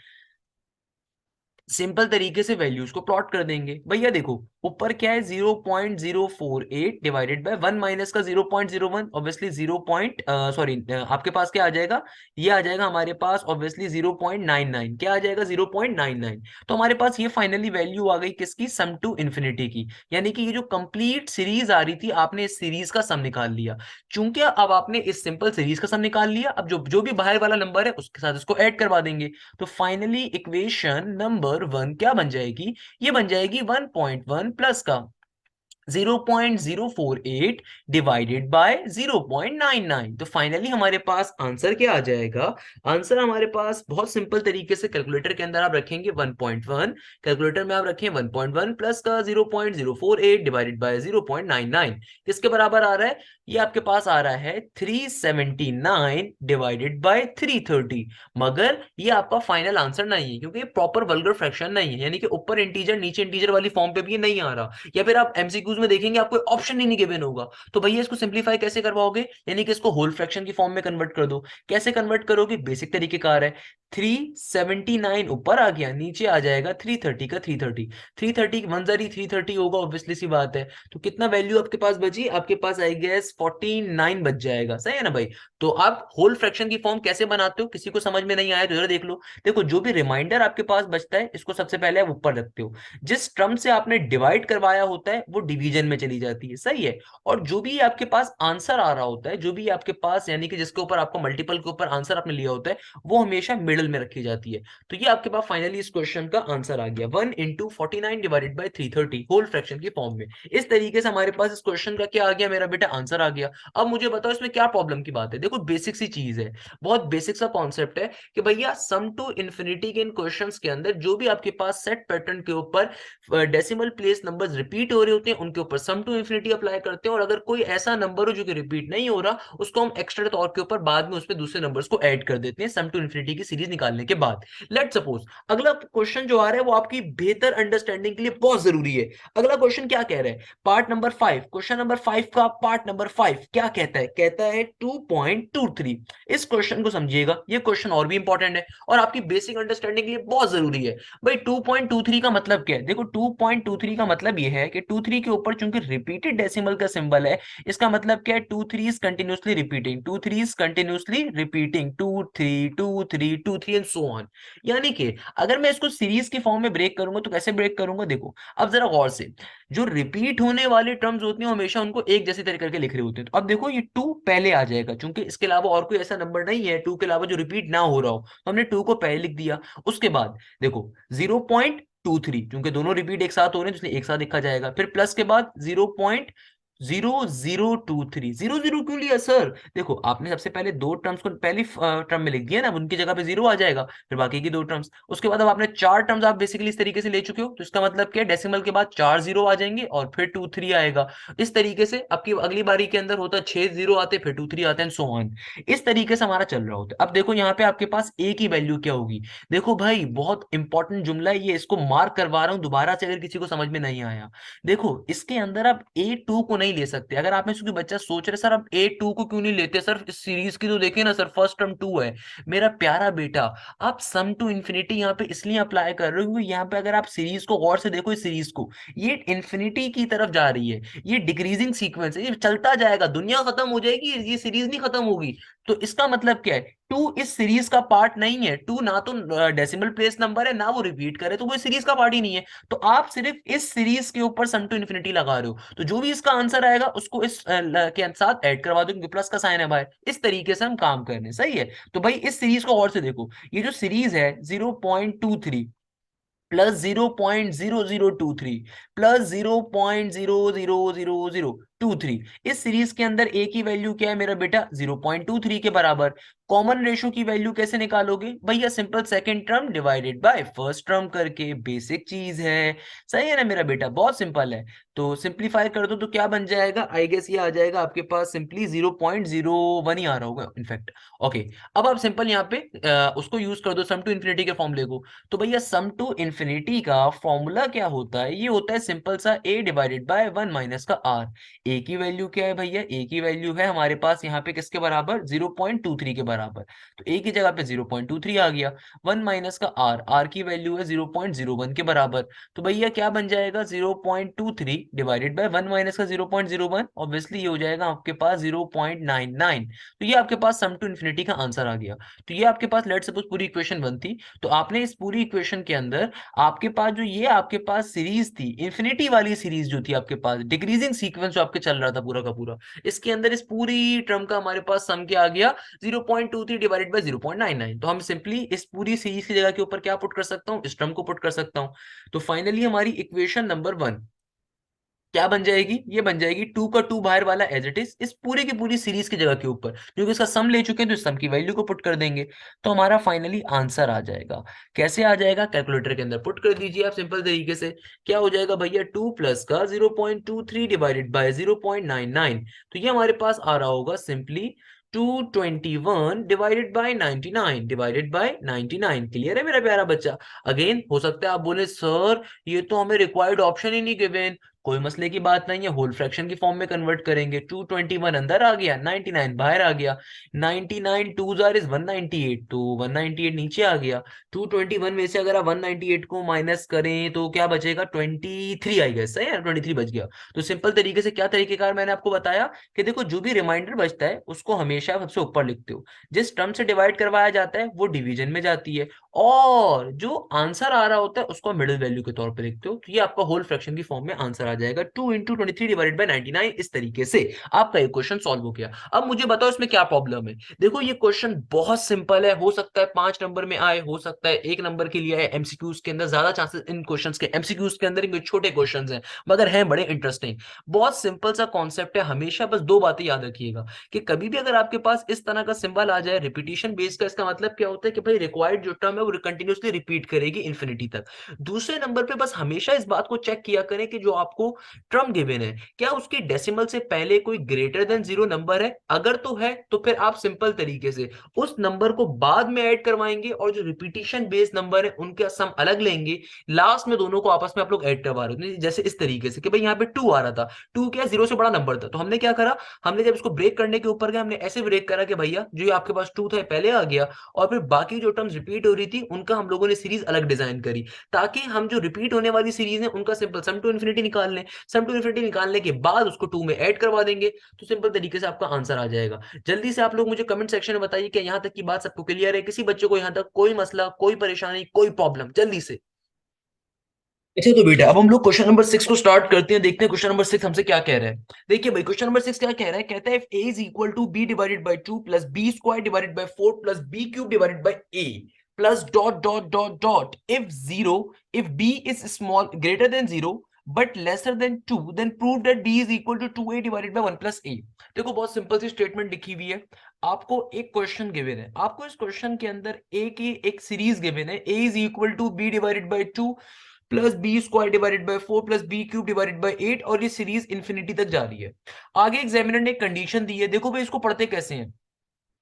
सिंपल तरीके से वैल्यूज को प्लॉट कर देंगे। भैया देखो ऊपर क्या है 0.048 डिवाइडेड बाय 1 माइनस का 0.01, ऑब्वियसली 0 पॉइंट सॉरी आपके पास क्या आ जाएगा, ये आ जाएगा हमारे पास ऑब्वियसली 0.99, क्या आ जाएगा 0.99। तो हमारे पास ये फाइनली वैल्यू आ गई किसकी, सम टू इन्फिनिटी की, यानी कि ये जो कंप्लीट सीरीज आ रही थी आपने इस सीरीज का सम निकाल लिया। चूंकि अब आपने इस सिंपल सीरीज का सम निकाल लिया, अब जो जो भी बाहर वाला नंबर है उसके साथ इसको ऐड करवा देंगे। तो फाइनली इक्वेशन नंबर 1 क्या बन जाएगी, ये बन जाएगी 1.1 प्लस का 0.048 डिवाइडेड बाय 0.99। तो फाइनली हमारे पास आंसर क्या आ जाएगा, आंसर हमारे पास बहुत सिंपल तरीके से कैलकुलेटर के अंदर आप रखेंगे 1.1, कैलकुलेटर में आप रखें 1.1 प्लस का 0.048 डिवाइडेड बाय 0.99, किसके बराबर आ रहा है, ये आपके पास आ रहा है 379 डिवाइडेड बाय 330। मगर ये आपका फाइनल आंसर नहीं है क्योंकि ये प्रॉपर वल्गर फ्रैक्शन नहीं है, यानी कि ऊपर इंटीजर नीचे इंटीजर वाली फॉर्म पे भी ये नहीं आ रहा, या फिर आप एमसीक्यूज में देखेंगे आपको ऑप्शन ही नहीं गिवन होगा। तो भैया इसको सिंपलीफाई कैसे करवाओगे, यानी कि इसको होल फ्रैक्शन की फॉर्म में कन्वर्ट कर दो। कैसे कन्वर्ट करोगे, बेसिक तरीके कार है, 379 ऊपर आ गया, नीचे आ जाएगा 330 का 330, 330 1 330 होगा, ऑब्वियसली सी बात है। तो कितना वैल्यू आपके पास बची, आपके पास आई गेस 49 बच जाएगा, सही है ना भाई। तो आप होल फ्रैक्शन की फॉर्म कैसे बनाते हो, किसी को समझ में नहीं आया तो जरा देख लो। देखो जो भी रिमाइंडर आपके पास बचता है इसको सबसे पहले आप ऊपर रखते हो, जिस टर्म से आपने डिवाइड करवाया होता है वो डिवीजन में चली जाती है, सही है। और जो भी आपके पास आंसर आ रहा होता है, जो भी आपके पास यानी कि जिसके ऊपर आपको मल्टीपल के ऊपर आंसर आपने लिया होता है, वो हमेशा मिडिल में रखी जाती है। तो ये आपके पास फाइनली इस क्वेश्चन का आंसर आ गया 1 into 49 divided by 330 whole fraction की फॉर्म में। इस तरीके से हमारे पास इस क्वेश्चन का क्या आ गया मेरा बेटा, आंसर आ गया। अब मुझे बताओ इसमें क्या प्रॉब्लम की बात है, देखो बेसिक सी चीज है, बहुत बेसिक सा कॉन्सेप्ट है कि भैया सम टू इन्फिनिटी के इन क्वेश्चंस के अंदर जो भी आपके पास सेट पैटर्न के ऊपर डेसिमल प्लेस नंबर्स रिपीट हो रहे होते हैं उनके ऊपर सम टू इन्फिनिटी अप्लाई करते हैं, और अगर कोई ऐसा नंबर हो जो कि रिपीट नहीं हो रहा उसको हम एक्स्ट्रा तौर के ऊपर बाद में उसमें दूसरे नंबर्स को ऐड कर देते हैं सम टू इन्फिनिटी की सीरीज निकालने के बाद। लेट सपोज अगला क्वेश्चन जो आ रहा है वो आपकी बेहतर अंडरस्टैंडिंग के लिए बहुत जरूरी है। अगला क्वेश्चन क्या कह रहा है, पार्ट नंबर 5, क्वेश्चन नंबर 5 का पार्ट नंबर 5 क्या कहता है, कहता है 2.23। इस क्वेश्चन को समझिएगा, ये क्वेश्चन और भी इंपॉर्टेंट है और आपकी बेसिक अंडरस्टैंडिंग के लिए बहुत जरूरी है। भाई 2.23 का मतलब क्या है, देखो 2.23 का मतलब ये है कि 23 के ऊपर चूंकि रिपीटेड डेसिमल का सिंबल है, इसका मतलब क्या है 23 is continuously repeating, 23 is continuously repeating 23 23 23 and so on. यानी कि अगर मैं इसको सीरीज की फॉर्म में ब्रेक करूंगा तो कैसे ब्रेक करूंगा, देखो अब जरा गौर से, जो रिपीट होने वाले टर्म्स होते हैं हमेशा उनको एक जैसे तरीके करके लिख रहे होते हैं। तो अब देखो ये 2 पहले आ जाएगा क्योंकि इसके अलावा और कोई ऐसा नंबर नहीं है 2 के अलावा जो रिपीट ना हो रहा हो, तो हमने 2 को पहले लिख दिया। उसके बाद देखो 0.23 क्योंकि दोनों रिपीट एक साथ हो रहे हैं तो इसलिए एक साथ लिखा जाएगा, फिर प्लस के बाद 0.0023, 00 क्यों लिया सर, देखो आपने सबसे पहले दो टर्म्स को पहली टर्म में लिख दिया ना, उनकी जगह पे 0 आ जाएगा, फिर बाकी की दो टर्म्स, उसके बाद अब आपने 4 टर्म्स आप बेसिकली इस तरीके से ले चुके हो, तो इसका मतलब क्या है डेसिमल के बाद 4 0 आ जाएंगे और फिर 2 3 आएगा। इस तरीके से आपकी अगली बारी के अंदर होता है 6 0 आते फिर 2 3 आते हैं, सो ऑन। इस तरीके से हमारा चल रहा होता है। अब देखो यहाँ पे आपके पास ए की वैल्यू क्या होगी, देखो भाई बहुत इंपॉर्टेंट जुमला है ये, इसको मार्क करवा रहा हूं दोबारा से अगर किसी को समझ में नहीं आया। देखो इसके अंदर आप A2 को नहीं नहीं ले सकते। अगर आप में से कोई बच्चा सोच रहे सर अब A2 को क्यों नहीं लेते सर, इस सीरीज की तो देखिए ना सर, फर्स्ट टर्म 2 है। मेरा प्यारा बेटा, आप सम टू इन्फिनिटी यहाँ पे इसलिए अप्लाई कर रहे हो क्योंकि यहाँ पे अगर आप सीरीज को गौर से देखो, इस सीरीज को, ये इन्फिनिटी की तरफ जा रही है, ये डिक्रीजिंग सीक्वेंस है, ये चलता जाएगा, दुनिया खत्म हो जाएगी, ये सीरीज नहीं खत्म होगी। तो इसका मतलब क्या है, टू इस सीरीज का पार्ट नहीं है, टू ना तो डेसिमल प्लेस नंबर है, ना वो रिपीट करे, तो वो सीरीज का पार्ट ही नहीं है। तो आप सिर्फ इस सीरीज के ऊपर सम टू इन्फिनिटी लगा रहे हो, तो जो भी इसका आंसर आएगा उसको इस के साथ ऐड करवा दो, क्योंकि प्लस का साइन है बाहर। इस तरीके से हम काम कर रहे हैं, सही है। तो भाई इस सीरीज को और से देखो, ये जो सीरीज है 0.23 प्लस 0.0023 प्लस 0.00003, इस सीरीज के अंदर ए की वैल्यू क्या है मेरा बेटा, 0.23 के बराबर। कॉमन रेशो की वैल्यू कैसे निकालोगे भैया, simple second term divided by first term करके, बेसिक चीज है, सही है ना मेरा बेटा, बहुत सिंपल है। तो सिंप्लीफाई कर दो तो क्या बन जाएगा, आई गेस ये आ जाएगा आपके पास सिंपली 0.01 ही आ रहा होगा इनफैक्ट। ओके, अब आप सिंपल यहाँ पे उसको यूज कर दो सम टू इन्फिनिटी के फॉर्मूले को। तो भैया सम टू इन्फिनिटी का फॉर्मूला क्या होता है, ये होता है सिंपल सा a डिवाइडेड बाय 1 माइनस का r। a की वैल्यू क्या है भैया, a की वैल्यू है हमारे पास यहाँ पे किसके बराबर, 0.23 के बराबर। तो a की जगह पे 0.23 आ गया, 1 माइनस का r, r की वैल्यू है 0.01 के बराबर। तो भैया क्या बन जाएगा, 0.23 डिवाइडेड बाय 1 माइनस का 0.01, ऑब्वियसली ये हो जाएगा आपके पास 0.99। तो ये आपके पास सम टू इन्फिनिटी का आंसर आ गया। तो ये आपके पास लेट सपोज पूरी इक्वेशन 1 थी, तो आपने इस पूरी इक्वेशन के अंदर आपके पास जो ये आपके पास सीरीज थी, इन्फिनिटी वाली सीरीज जो थी आपके पास, डिक्रीजिंग सीक्वेंस जो आपके चल रहा था पूरा का पूरा, इसके अंदर इस पूरी टर्म का हमारे पास सम क्या आ गया, 0.23 डिवाइडेड बाय 0.99। तो हम सिंपली इस पूरी सीरीज की जगह के ऊपर क्या पुट कर सकता हूँ, इस टर्म को पुट कर सकता हूँ। तो फाइनली हमारी इक्वेशन नंबर 1 क्या बन जाएगी, ये बन जाएगी 2 का 2 बाहर वाला एज इट इज, इस पूरी की पूरी सीरीज की जगह के ऊपर, क्योंकि इसका सम ले चुके हैं तो इस सम की वैल्यू को पुट कर देंगे, तो हमारा फाइनली आंसर आ जाएगा। कैसे आ जाएगा, कैलकुलेटर के अंदर पुट कर दीजिए आप सिंपल तरीके से। क्या हो जाएगा भैया, 2 प्लस का 0.23 डिवाइडेड बाय 0.99, तो ये हमारे पास आ रहा होगा simply 221 divided by 99 divided by 99। Clear है मेरा प्यारा बच्चा। अगेन हो सकता है आप बोले सर ये तो हमें रिक्वायर्ड ऑप्शन ही नहीं गिवन, कोई मसले की बात नहीं है, होल फ्रैक्शन की फॉर्म में कन्वर्ट करेंगे। 221 अंदर आ गया, 99 बाहर आ गया, 99 टू जार इज 198, तो 198 नीचे आ गया। 221 में से अगर आप 198 को माइनस करें तो क्या बचेगा, 23 आई गया, सही है, 23 बच गया। तो सिंपल तरीके से क्या तरीकेकार मैंने आपको बताया कि देखो जो भी रिमाइंडर बचता है उसको हमेशा सबसे ऊपर लिखते हो, जिस टर्म से डिवाइड करवाया जाता है वो डिवीजन में जाती है, और जो आंसर आ रहा होता है उसको मिडिल वैल्यू के तौर पे लिखते हो। तो ये आपका होल फ्रैक्शन की फॉर्म में आंसर आ जाएगा, 2 इंटू 23 डिवाइडेड बाई 99। इस तरीके से आपका ये क्वेश्चन सॉल्व हो गया। अब मुझे बताओ इसमें क्या प्रॉब्लम है। देखो ये क्वेश्चन बहुत सिंपल है, हो सकता है 5 नंबर में आए, हो सकता है 1 नंबर के लिए आए, एमसीक्यूज के अंदर ज्यादा चांसेस इन क्वेश्चंस के, एमसीक्यूज के अंदर इनके छोटे क्वेश्चंस हैं मगर हैं बड़े इंटरेस्टिंग। बहुत सिंपल सा कॉन्सेप्ट है, हमेशा बस 2 बातें याद रखिएगा कि कभी भी अगर आपके पास इस तरह का सिंबल आ जाए रिपीटिशन बेस का, इसका मतलब क्या होता है कि भाई रिक्वायर्ड जो टर्म है वो कंटिन्यूअसली रिपीट करेगी इन्फिनिटी तक। दूसरे नंबर पे बस हमेशा इस बात को चेक किया करें कि जो आपको टर्म गिवन है क्या उसकी डेसिमल से पहले कोई ग्रेटर देन 0 नंबर है, अगर तो है तो फिर आप सिंपल तरीके से उस नंबर को बाद में ऐड करवाएंगे, और जो रिपीटिशन बेस्ड नंबर है उनके सम अलग लेंगे, लास्ट में दोनों को आपस में आप लोग ऐड करवा रहे हो। जैसे इस तरीके से कि भाई यहाँ पे 2 आ रहा था, 2 क्या 0 से बड़ा नंबर था, तो हमने क्या करा, हमने जब इसको ब्रेक करने के ऊपर गए हमने ऐसे ब्रेक करा कि भैया जो आपके पास 2 था पहले आ गया, और फिर बाकी जो टर्म्स रिपीट हो रही थी उनका हम लोगों ने सीरीज अलग डिजाइन करी, ताकि हम जो रिपीट होने वाली सीरीज है उनका सिंपल सम टू इन्फिनिटी निकाल लें। सम टू इन्फिनिटी निकालने के बाद उसको 2 में ऐड करवा देंगे, तो सिंपल तरीके से आपका आंसर आ जाएगा। जल्दी से आप लोग मुझे कमेंट सेक्शन में बताइए कि यहाँ तक की बात सबको क्लियर है, किसी बच्चे को यहाँ तक कोई मसला, कोई परेशानी, कोई प्रॉब्लम, जल्दी से। अच्छा तो बेटा अब हम लोग क्वेश्चन नंबर 6 को स्टार्ट करते हैं, देखते हैं क्वेश्चन नंबर 6 हमसे क्या कह रहा है। देखिए भाई क्वेश्चन नंबर 6 क्या कह रहा है, कहता है if a is equal to b divided by 2 plus b square divided by 4 plus b cube divided by a plus dot dot dot dot if b is small greater than 0 but lesser than 2 then prove that b is equal to 2a divided by 1 plus a। देखो बहुत simple सी statement लिखी हुई है, आपको एक question given है, आपको इस क्वेश्चन के अंदर a की एक सीरीज गिवन है, a is equal to b divided by 2 plus B square divided by 4 plus B cube divided by 8, और ये सीरीज इंफिनिटी तक जा रही है। आगे एग्जामिनर ने कंडीशन दी है, देखो भाई इसको पढ़ते कैसे हैं।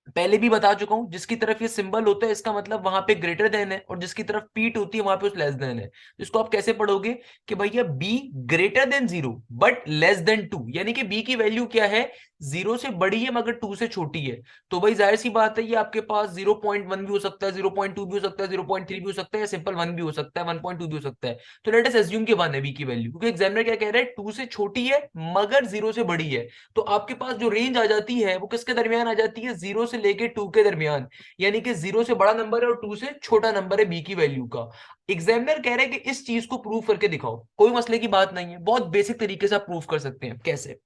पहले भी बता चुका हूं, जिसकी तरफ ये सिंबल होता है इसका मतलब वहां पे ग्रेटर देन है, और जिसकी तरफ पीट होती है वहां पे उस लेस देन है। इसको आप कैसे पढ़ोगे कि भैया be greater than 0 but less than 2, यानी कि बी की वैल्यू क्या है, 0 से बड़ी है मगर 2 से छोटी है। तो भाई जाहिर सी बात है ये आपके पास 0.1 भी हो सकता है, 0.2 भी हो सकता है, 0.3 भी हो सकता है, या सिंपल 1 भी हो सकता है, 1.2 भी हो सकता है। तो लेट अस अज्यूम कि 1 है बी की वैल्यू, क्योंकि एग्जामिनर क्या कह रहा है, 2 से छोटी है मगर 0 से बड़ी है। तो आपके पास जो रेंज आ जाती है वो किसके दरमियान आ जाती है, 0 से लेके 2 के दरमियान, यानी कि 0 से बड़ा नंबर है और 2 से छोटा नंबर है बी की वैल्यू का। एग्जामिनर कह रहे हैं कि इस चीज को प्रूव करके दिखाओ, कोई मसले की बात नहीं है, बहुत बेसिक तरीके से आप प्रूव कर सकते हैं। कैसे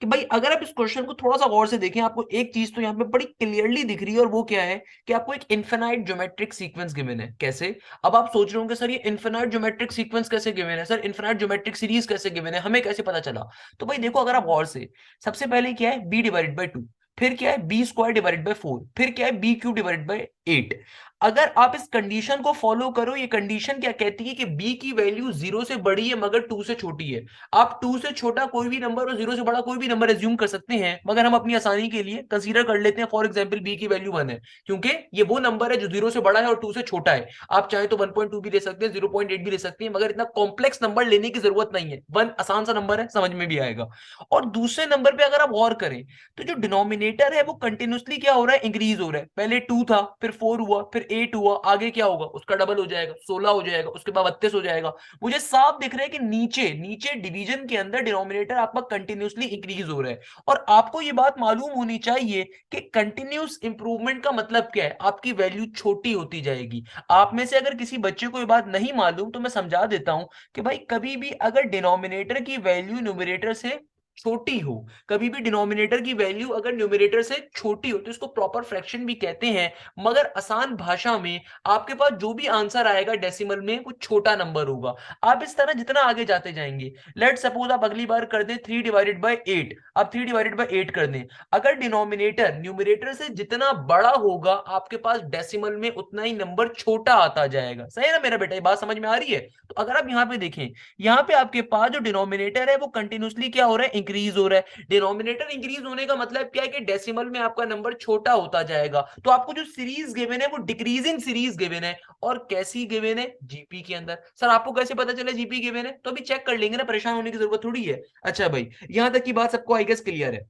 कि भाई अगर आप इस क्वेश्चन को थोड़ा सा गौर से देखें, आपको एक चीज तो यहाँ पे बड़ी क्लियरली दिख रही है, और वो क्या है कि आपको एक इनफिनाइट ज्योमेट्रिक सीक्वेंस गिवन है। कैसे? अब आप सोच रहे होंगे सर ये इनफिनाइट ज्योमेट्रिक सीक्वेंस कैसे गिवन है, सर इनफिनाइट ज्योमेट्रिक सीरीज कैसे गिवन है, हमें कैसे पता चला? तो भाई देखो अगर आप गौर से, सबसे पहले क्या है बी डिवाइडेड बाई 2, फिर क्या है बी स्क्वायर डिवाइडेड बाई 4, फिर क्या है बी क्यूब डिवाइडेड बाई 8। अगर आप इस कंडीशन को फॉलो करो, ये कंडीशन क्या कहती है कि बी की वैल्यू 0 से बड़ी है मगर 2 से छोटी है। आप 2 से छोटा कोई भी नंबर और 0 से बड़ा कोई भी नंबर एज्यूम कर सकते हैं, मगर हम अपनी आसानी के लिए कंसीडर कर लेते हैं फॉर एग्जांपल बी की वैल्यू 1 है, क्योंकि ये वो नंबर है जो 0 से बड़ा है और 2 से छोटा है। आप चाहे तो 1.2 भी ले सकते हैं, 0.8 भी ले सकते हैं, मगर इतना कॉम्प्लेक्स नंबर लेने की जरूरत नहीं है। 1 आसान सा नंबर है, समझ में भी आएगा। और दूसरे नंबर पे अगर आप गौर करें, तो जो डिनोमिनेटर है वो कंटिन्यूसली क्या हो रहा है, इंक्रीज हो रहा है। पहले 2 था, फिर 4 हुआ, फिर 8 हुआ, आगे क्या होगा, उसका डबल हो जाएगा, 16 हो जाएगा, उसके बाद 32 हो जाएगा। मुझे साफ दिख रहा है कि नीचे नीचे डिवीजन के अंदर डिनोमिनेटर आपका कंटिन्यूसली इंक्रीज हो रहा है। और आपको ये बात मालूम होनी चाहिए कि कंटिन्यूस इंप्रूवमेंट का मतलब क्या है, आपकी वैल्यू छोटी होती जाएगी। आप में से अगर किसी बच्चे को ये बात नहीं मालूम तो मैं समझा देता हूं कि भाई कभी भी अगर डिनोमिनेटर की वैल्यू न्यूमरेटर से छोटी हो, कभी भी डिनोमिनेटर की वैल्यू अगर न्यूमरेटर से छोटी हो तो इसको प्रॉपर फ्रैक्शन भी कहते हैं। मगर आसान भाषा में आपके पास जो भी आंसर आएगा डेसिमल में वो छोटा नंबर होगा। आप इस तरह जितना आगे जाते जाएंगे, लेट सपोज आप अगली बार कर दें 3 डिवाइडेड बाई 8, आप 3 डिवाइडेड बाई 8 कर दें, अगर डिनोमिनेटर न्यूमरेटर से जितना बड़ा होगा आपके पास डेसिमल में उतना ही नंबर छोटा आता जाएगा। सही है ना मेरा बेटा, ये बात समझ में आ रही है? तो अगर आप यहाँ पे देखें, यहाँ पे आपके पास जो डिनोमिनेटर है वो कंटिन्यूसली क्या हो रहा है, इंक्रीज हो रहा है। डिनोमिनेटर इंक्रीज होने का मतलब क्या है कि डेसिमल में आपका नंबर छोटा होता जाएगा। तो आपको जो सीरीज गिवन है वो डिक्रीजिंग सीरीज गिवन है। और कैसी गिवन है, जीपी के अंदर। सर आपको कैसे पता चला जीपी गिवन है? तो अभी चेक कर लेंगे ना, परेशान होने की जरूरत थोड़ी है। अच्छा भाई, यहां तक की बात सबको आई गेस क्लियर है।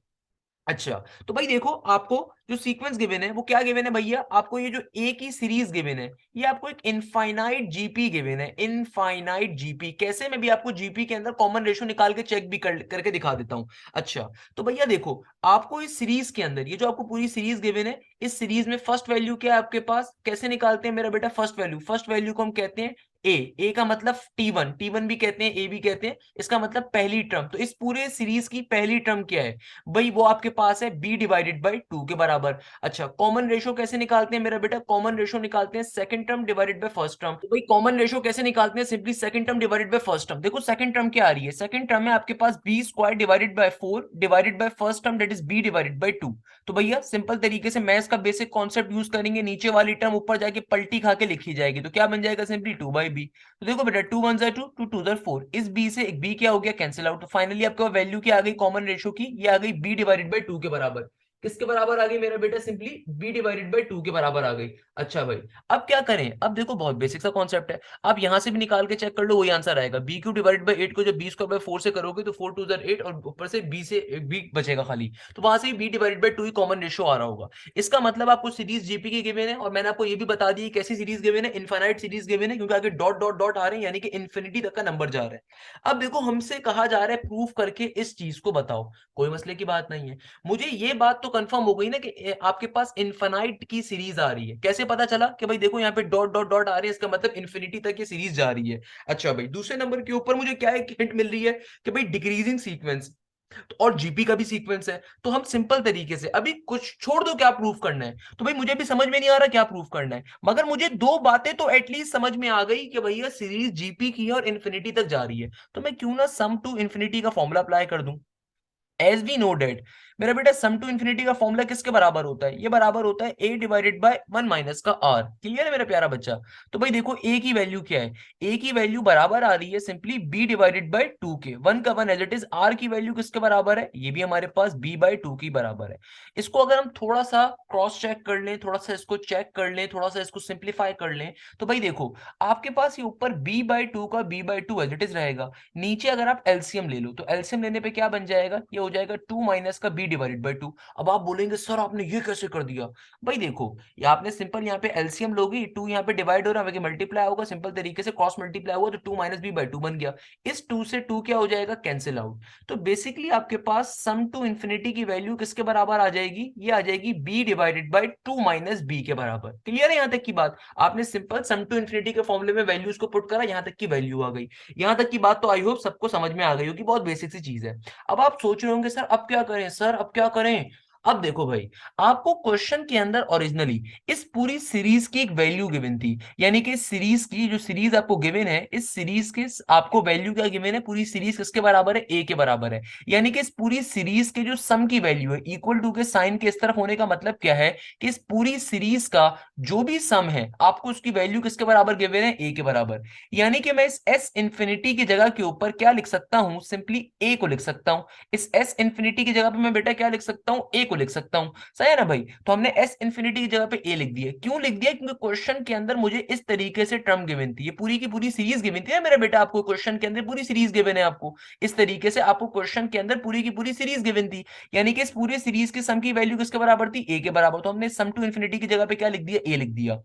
अच्छा, तो भाई देखो आपको जो सीक्वेंस गिवन है वो क्या गिवन है भैया, आपको ये जो ए की सीरीज गिवन है, ये आपको एक इनफाइनाइट जीपी गिवन है। इनफाइनाइट जीपी कैसे, मैं भी आपको जीपी के अंदर कॉमन रेशो निकाल के चेक भी करके दिखा देता हूं। अच्छा, तो भैया देखो आपको इस सीरीज के अंदर ये जो आपको पूरी सीरीज गिवन है, इस सीरीज में फर्स्ट वैल्यू क्या है आपके पास, कैसे निकालते हैं मेरा बेटा फर्स्ट वैल्यू को हम कहते हैं ए का मतलब टी वन भी कहते हैं, ए भी कहते हैं, इसका मतलब पहली टर्म। तो इस पूरे सीरीज की पहली टर्म क्या है भाई, वो आपके पास है बी डिवाइडेड बाई 2 के बराबर। अच्छा, कॉमन रेशो कैसे निकालते हैं मेरा बेटा, कॉमन रेशो निकालते हैं second term divided by first term. तो भाई कॉमन रेशो कैसे निकालते हैं, simply second term divided by first term. देखो सेकंड टर्म क्या आ रही है, सेकंड टर्म है आपके पास B square divided by 4 divided by first term that is B divided by 2। तो भैया सिंपल तरीके से मैथ्स का बेसिक कॉन्सेप्ट यूज करेंगे, नीचे वाली टर्म ऊपर जाके पलटी खा के लिखी जाएगी, तो क्या बन जाएगा, सिंपली 2/b। तो देखो बेटा 2 1 2, 2 2 4, इस b से एक b क्या हो गया, कैंसिल आउट। तो फाइनली आपके वैल्यू क्या आ गई कॉमन रेशो की, ये आ गई b डिवाइडेड बाय 2 के बराबर। किसके बराबर आ गई मेरा बेटा, सिंपली b डिवाइडेड बाय 2 के बराबर आ गई। अच्छा भाई, अब क्या करें, अब देखो बहुत बेसिक सा कॉन्सेप्ट है, आप यहां से भी निकाल के चेक कर लो, वही आंसर आएगा। बी क्यू डिवाइडेड बाय 8 को जब बी स्क्वायर बाय 4 से करोगे तो 4 2 8, और ऊपर से b से b बचेगा खाली, तो वहां से b डिवाइडेड बाय 2 ही कॉमन रेशियो आ रहा होगा। इसका मतलब आपको सीरीज जीपी की गिवन है, और मैंने आपको ये भी बता दी कैसी सीरीज गिवन है, इनफाइनाइट सीरीज गिवन है, क्योंकि आगे डॉट डॉट डॉट आ रहे हैं, यानी कि इन्फिनिटी तक का नंबर जा रहा है। अब देखो हमसे कहा जा रहा है प्रूफ करके इस चीज को बताओ, कोई मसले की बात नहीं है। मुझे ये बात तो कंफर्म हो गई ना कि आपके पास इनफाइनाइट की सीरीज आ रही है। कैसे पता चला कि भाई देखो यहाँ पे डॉट डॉट डॉट आ रही है, इसका मतलब इन्फिनिटी तक ये सीरीज जा रही है। अच्छा भाई, दूसरे नंबर के ऊपर मुझे क्या एक हिंट मिल रही है कि भाई डिक्रीजिंग सीक्वेंस, तो और जीपी का भी सीक्वेंस है, तो हम सिंपल तरीके से अभी कुछ छोड़ दो क्या प्रूफ करना है, तो भाई मुझे भी समझ में नहीं आ रहा क्या प्रूफ करना है, मगर मुझे दो बातें तो एटलीस्ट समझ में आ गई कि भैया सीरीज जीपी की है और इन्फिनिटी तक जा रही है, तो मैं क्यों ना सम टू इन्फिनिटी का फॉर्मूला अप्लाई कर दूं। एज वी नो डेट मेरा बेटा सम टू इन्फिनिटी का फॉर्मूला किसके बराबर होता है? ये बराबर होता है a डिवाइडेड बाय 1 माइनस का r। क्लियर है मेरा प्यारा बच्चा? तो भाई देखो a की वैल्यू क्या है, a की वैल्यू बराबर आ रही है सिंपली b डिवाइडेड बाय 2 के। 1 का 1 एज इट इज। r की वैल्यू किसके बराबर है? ये भी हमारे पास b बाय 2 की बराबर है। इसको अगर हम थोड़ा सा क्रॉस चेक कर लें, थोड़ा सा इसको चेक कर लें, थोड़ा सा इसको सिंप्लीफाई कर लें, तो भाई देखो आपके पास ये ऊपर b बाय 2 का b by 2 as it is रहेगा। नीचे अगर आप एलसीएम ले लो तो एलसीएम लेने पे क्या बन जाएगा? ये हो जाएगा 2 माइनस का b डिवाइडेड बाय 2। अब आप बोलेंगे सर आपने ये कैसे कर दिया? भाई देखो ये आपने सिंपल यहाँ पे एलसीएम लोगी, 2 यहाँ पे डिवाइड हो रहा है, मल्टीप्लाई होगा, सिंपल तरीके से क्रॉस मल्टीप्लाई हुआ तो 2 माइनस बी बाय 2 बन गया। इस 2 से 2 क्या हो जाएगा? Cancel out. तो बेसिकली आपके पास सम टू इन्फिनिटी की वैल्यू किसके बराबर आ जाएगी? ये आ जाएगी b divided by 2 minus B के बराबर। क्लियर है यहाँ तक की बात? आपने सिंपल सम टू इन्फिनिटी के फॉर्मूले में वैल्यूज को पुट करा, यहाँ तक की वैल्यू आ गई। यहाँ तक की बात तो आई होप सबको समझ में आ गई होगी, बहुत बेसिक सी चीज है। अब आप सोच रहे होंगे सर अब क्या करें, सर अब क्या करें? अब देखो भाई, आपको क्वेश्चन के अंदर ओरिजिनली इस पूरी सीरीज की एक वैल्यू गिवन थी, यानी कि सीरीज की जो सीरीज आपको गिवन है, इस सीरीज के आपको वैल्यू क्या गिवन है? पूरी सीरीज किसके बराबर है? ए के बराबर है। यानी कि इस पूरी सीरीज के जो सम की वैल्यू है, इक्वल टू के साइन के इस तरफ होने का मतलब क्या है कि इस पूरी सीरीज का जो भी सम है आपको उसकी वैल्यू किसके बराबर गिवन है? ए के बराबर। यानी कि मैं इस एस इंफिनिटी की जगह के ऊपर क्या लिख सकता हूं? सिंपली ए को लिख सकता हूं। इस एस इंफिनिटी की जगह पे मैं बेटा क्या लिख सकता हूं? ए को लिख सकता हूं। सही है ना भाई? तो हमने एस इंफिनिटी की जगह पे ए लिख दिया। क्यों लिख दिया? क्योंकि क्वेश्चन के अंदर मुझे इस तरीके से टर्म गिवन थी, ये पूरी की पूरी सीरीज गिवन थी ना मेरा बेटा। आपको क्वेश्चन के अंदर पूरी सीरीज गिवन है, आपको इस तरीके से आपको क्वेश्चन के अंदर पूरी की पूरी सीरीज गिवन थी। यानी कि इस पूरी सीरीज की सम की वैल्यू किसके बराबर थी? ए के बराबर। तो हमने सम टू इंफिनिटी की जगह पे क्या लिख दिया? ए लिख दिया।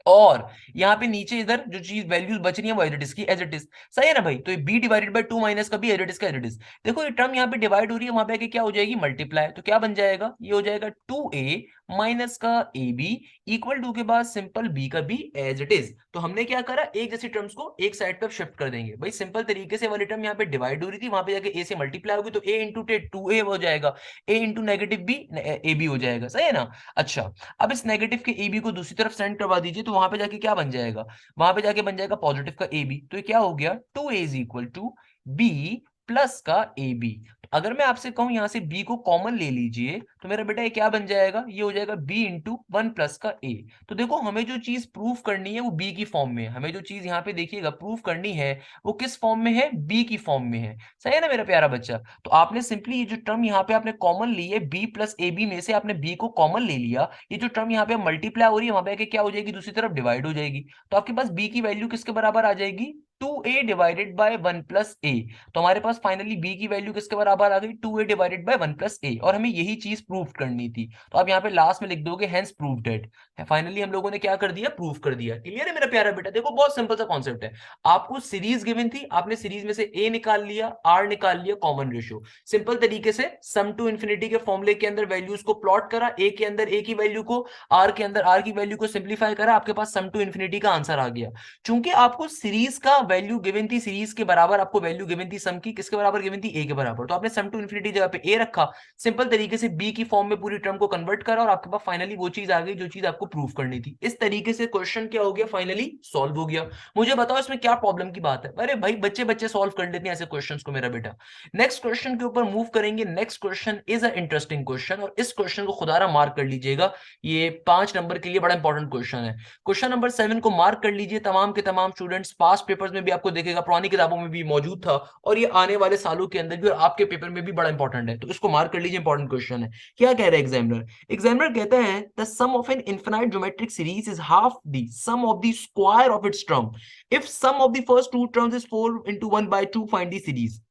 और यहाँ पे नीचे इधर जो चीज वैल्यूज बच रही है वो एज इट इज की एज इट इज। सही है ना भाई? तो ये b डिवाइडेड बाय 2 माइनस का भी एज इट इज का एज इट इज। देखो ये टर्म यहाँ पे डिवाइड हो रही है, वहां पे आके क्या हो जाएगी? मल्टीप्लाई। तो क्या बन जाएगा? ये हो जाएगा 2a माइनस का ab इक्वल टू के बाद सिंपल b का b एज इट इज। तो हमने क्या करा? एक जैसी टर्म्स को एक साइड पर शिफ्ट कर देंगे भाई। सिंपल तरीके से वाली टर्म यहाँ पे डिवाइड हो रही थी, वहां पे जाके a से मल्टीप्लाई होगी तो a इंटू 2a हो जाएगा, a into negative b ab हो जाएगा। सही है ना? अच्छा, अब इस नेगेटिव के ए बी को दूसरी तरफ सेंड करवा दीजिए, तो वहां पे जाके क्या बन जाएगा? वहां पे जाके बन जाएगा पॉजिटिव का ए बी। तो ये क्या हो गया? 2a is equal to B plus का ए बी। अगर मैं आपसे कहूं यहां से b को कॉमन ले लीजिए, तो मेरा बेटा ये क्या बन जाएगा? ये हो जाएगा b इंटू 1 प्लस का a। तो देखो हमें जो चीज प्रूफ करनी है वो b की फॉर्म में है। हमें जो चीज यहाँ पे देखिएगा प्रूफ करनी है वो किस फॉर्म में है? b की फॉर्म में है। सही है ना मेरा प्यारा बच्चा? तो आपने सिंपली ये जो टर्म यहाँ पे आपने कॉमन ली है b प्लस ए बी में से आपने b को कॉमन ले लिया। ये जो टर्म यहाँ पे मल्टीप्लाई हो रही है वहां पे आके क्या हो जाएगी? दूसरी तरफ डिवाइड हो जाएगी। तो आपके पास b की वैल्यू किसके बराबर आ जाएगी? 2a डिवाइडेड बाय 1 प्लस ए। तो हमारे पास फाइनली b की वैल्यू किसके बराबर आ गई? 2a डिवाइडेड बाय 1 प्लस ए। और हमें यही चीज प्रूफ करनी थी, तो आप यहाँ पे लास्ट में लिख दोगे हेंस प्रूव्ड इट। फाइनली हम लोगों ने क्या कर दिया? प्रूफ कर दिया। क्लियर है मेरा प्यारा बेटा? देखो बहुत सिंपल सा कॉन्सेप्ट है। आपको सीरीज गिवन थी, आपने सीरीज में से a निकाल लिया, r निकाल लिया, कॉमन रेशियो। सिंपल तरीके से सम टू इंफिनिटी के फॉर्मूले के अंदर वैल्यूज को प्लॉट करा, a के अंदर a की वैल्यू को, r के अंदर r की वैल्यू को सिंप्लीफाई करा, आपके पास सम टू इंफिनिटी का आंसर आ गया। चूंकि आपको सीरीज का वैल्यू गिवन थी, सीरीज के बराबर आपको वैल्यू गिवन थी सम की, किसके बराबर गिवन थी? ए के बराबर। तो आपने सम टू इंफिनिटी जगह पे ए रखा, सिंपल तरीके से बी की फॉर्म में पूरी टर्म को कन्वर्ट करा और आपके पास फाइनली वो चीज आ गई जो चीज आपको प्रूफ करनी थी। इस तरीके से क्वेश्चन क्या हो गया? फाइनली सॉल्व हो गया। मुझे बताओ इसमें क्या प्रॉब्लम की बात है? अरे भाई बच्चे बच्चे सॉल्व कर लेते हैं ऐसे क्वेश्चन को मेरा बेटा। नेक्स्ट क्वेश्चन के ऊपर मूव करेंगे। Next question is a interesting question और इस क्वेश्चन को खुदारा मार्क कर लीजिएगा, ये 5 नंबर के लिए बड़ा इंपॉर्टेंट क्वेश्चन है। क्वेश्चन नंबर 7 को मार्क कर लीजिए। तमाम के तमाम स्टूडेंट्स पास्ट पेपर्स में भी आपको देखेगा, पुरानी किताबों में भी मौजूद था और ये आने वाले सालों के अंदर भी और आपके पेपर में भी बड़ा इंपॉर्टेंट है, तो इसको मार्क कर लीजिए, इंपॉर्टेंट क्वेश्चन है। क्या कह रहा है एग्जामिनर? एग्जामिनर कहता है the sum of an infinite geometric series is half the sum of the square of its term. If sum of the first two terms is 4 into 1 by 2, find the series.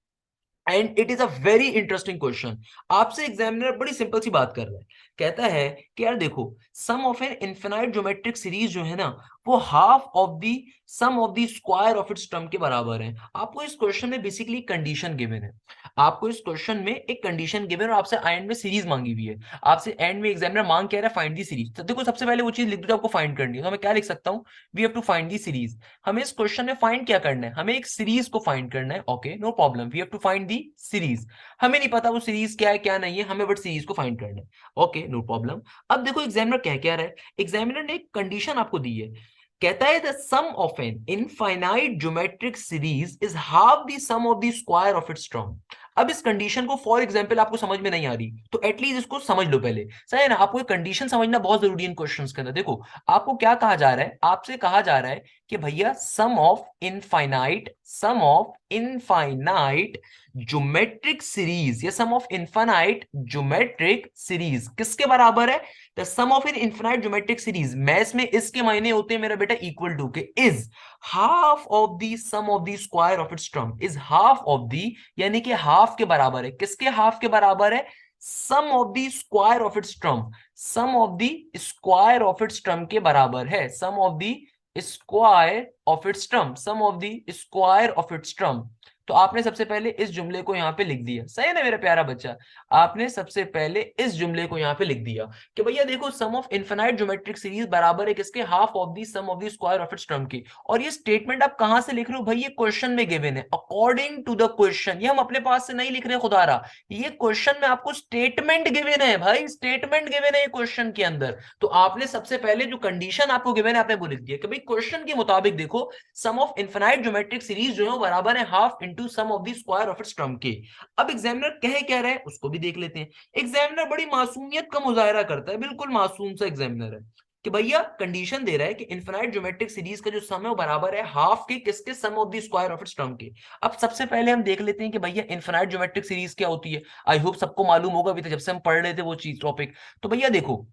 And it is a very interesting question. आपसे examiner बड़ी simple सी बात कर रहा है, कहता है कि यार देखो sum of an infinite geometric series जो है ना वो half of the sum of the square of its term के बराबर है। आपको इस क्वेश्चन में बेसिकली कंडीशन गिवन है, आपको इस क्वेश्चन में एक कंडीशन गिवन और आपसे एंड में सीरीज मांगी हुई है। आपसे एंड में एग्जामिनर मांग कह रहा है फाइंड दी सीरीज। तो देखो सबसे पहले वो चीज लिख दो जो आपको फाइंड करनी है। तो मैं क्या लिख सकता हूँ? We have to find the series. हमें इस क्वेश्चन में फाइंड क्या करना है? हमें एक सीरीज को फाइंड करना है। Okay no problem, we have to find the series. हमें नहीं पता वो सीरीज क्या है क्या नहीं है, हमें बट सीरीज को फाइंड करना है। Okay no problem. अब देखो एग्जामिनर क्या रहा है, एग्जामिनर ने एक कंडीशन आपको दी है, कहता है the sum of an infinite geometric series is half the sum of the square of its term. अब इस कंडीशन को फॉर एग्जाम्पल आपको समझ में नहीं आ रही तो एटलीस्ट इसको समझ लो पहले, सही है ना। आपको कंडीशन समझना बहुत जरूरी है इन क्वेश्चंस के अंदर। देखो आपको क्या कहा जा रहा है, आपसे कहा जा रहा है कि भैया sum of infinite geometric series, या sum of infinite geometric series किसके बराबर है? The sum of in infinite geometric series, maths में इसके मायने होते हैं मेरा बेटा इक्वल टू के, is half of the sum of the square of its term, is half of the, यानी कि हाफ के बराबर है, किसके हाफ के बराबर है? Sum of the square of its term, sum of the square of its term के बराबर है, sum of the square of its term, sum of the square of its term. तो आपने सबसे पहले इस जुमले को यहां पे लिख दिया, सही है ना मेरा प्यारा बच्चा। आपने सबसे पहले इस जुमले को यहां पे लिख दिया कि भैया देखो sum of infinite geometric series बराबर है किसके? Half of the sum of the square of its term की। और ये स्टेटमेंट आप कहां से लिख रहे हो भाई? ये क्वेश्चन में गिवन है, अकॉर्डिंग टू द क्वेश्चन, ये हम अपने पास से नहीं लिख रहे खुदारा, ये क्वेश्चन में आपको स्टेटमेंट गिवन है भाई, स्टेटमेंट गिवन है ये क्वेश्चन के अंदर। तो आपने सबसे पहले जो कंडीशन आपको गिवन है आपने वो लिख दिया कि भाई क्वेश्चन के मुताबिक देखो sum of infinite geometric series जो है बराबर है half into sum of the square of its term के। अब एग्जामिनर कह रहे हैं उसको भी देख लेते हैं। एग्जामिनर बड़ी मासूमियत का मुजाहरा करता है, बिल्कुल मासूम सा एग्जामिनर है कि भैया कंडीशन दे रहा है कि इनफिनाइट ज्योमेट्रिक सीरीज का जो सम है वो बराबर है हाफ के किसके? Sum of the square of its term के। अब सबसे पहले हम देख लेते हैं कि भैया इनफिनाइट ज्योमेट्रिक सीरीज क्या होती है। आई होप सबको मालूम होगा अभी तक जब से हम पढ़ रहे थे वो चीज टॉपिक। तो भैया देखो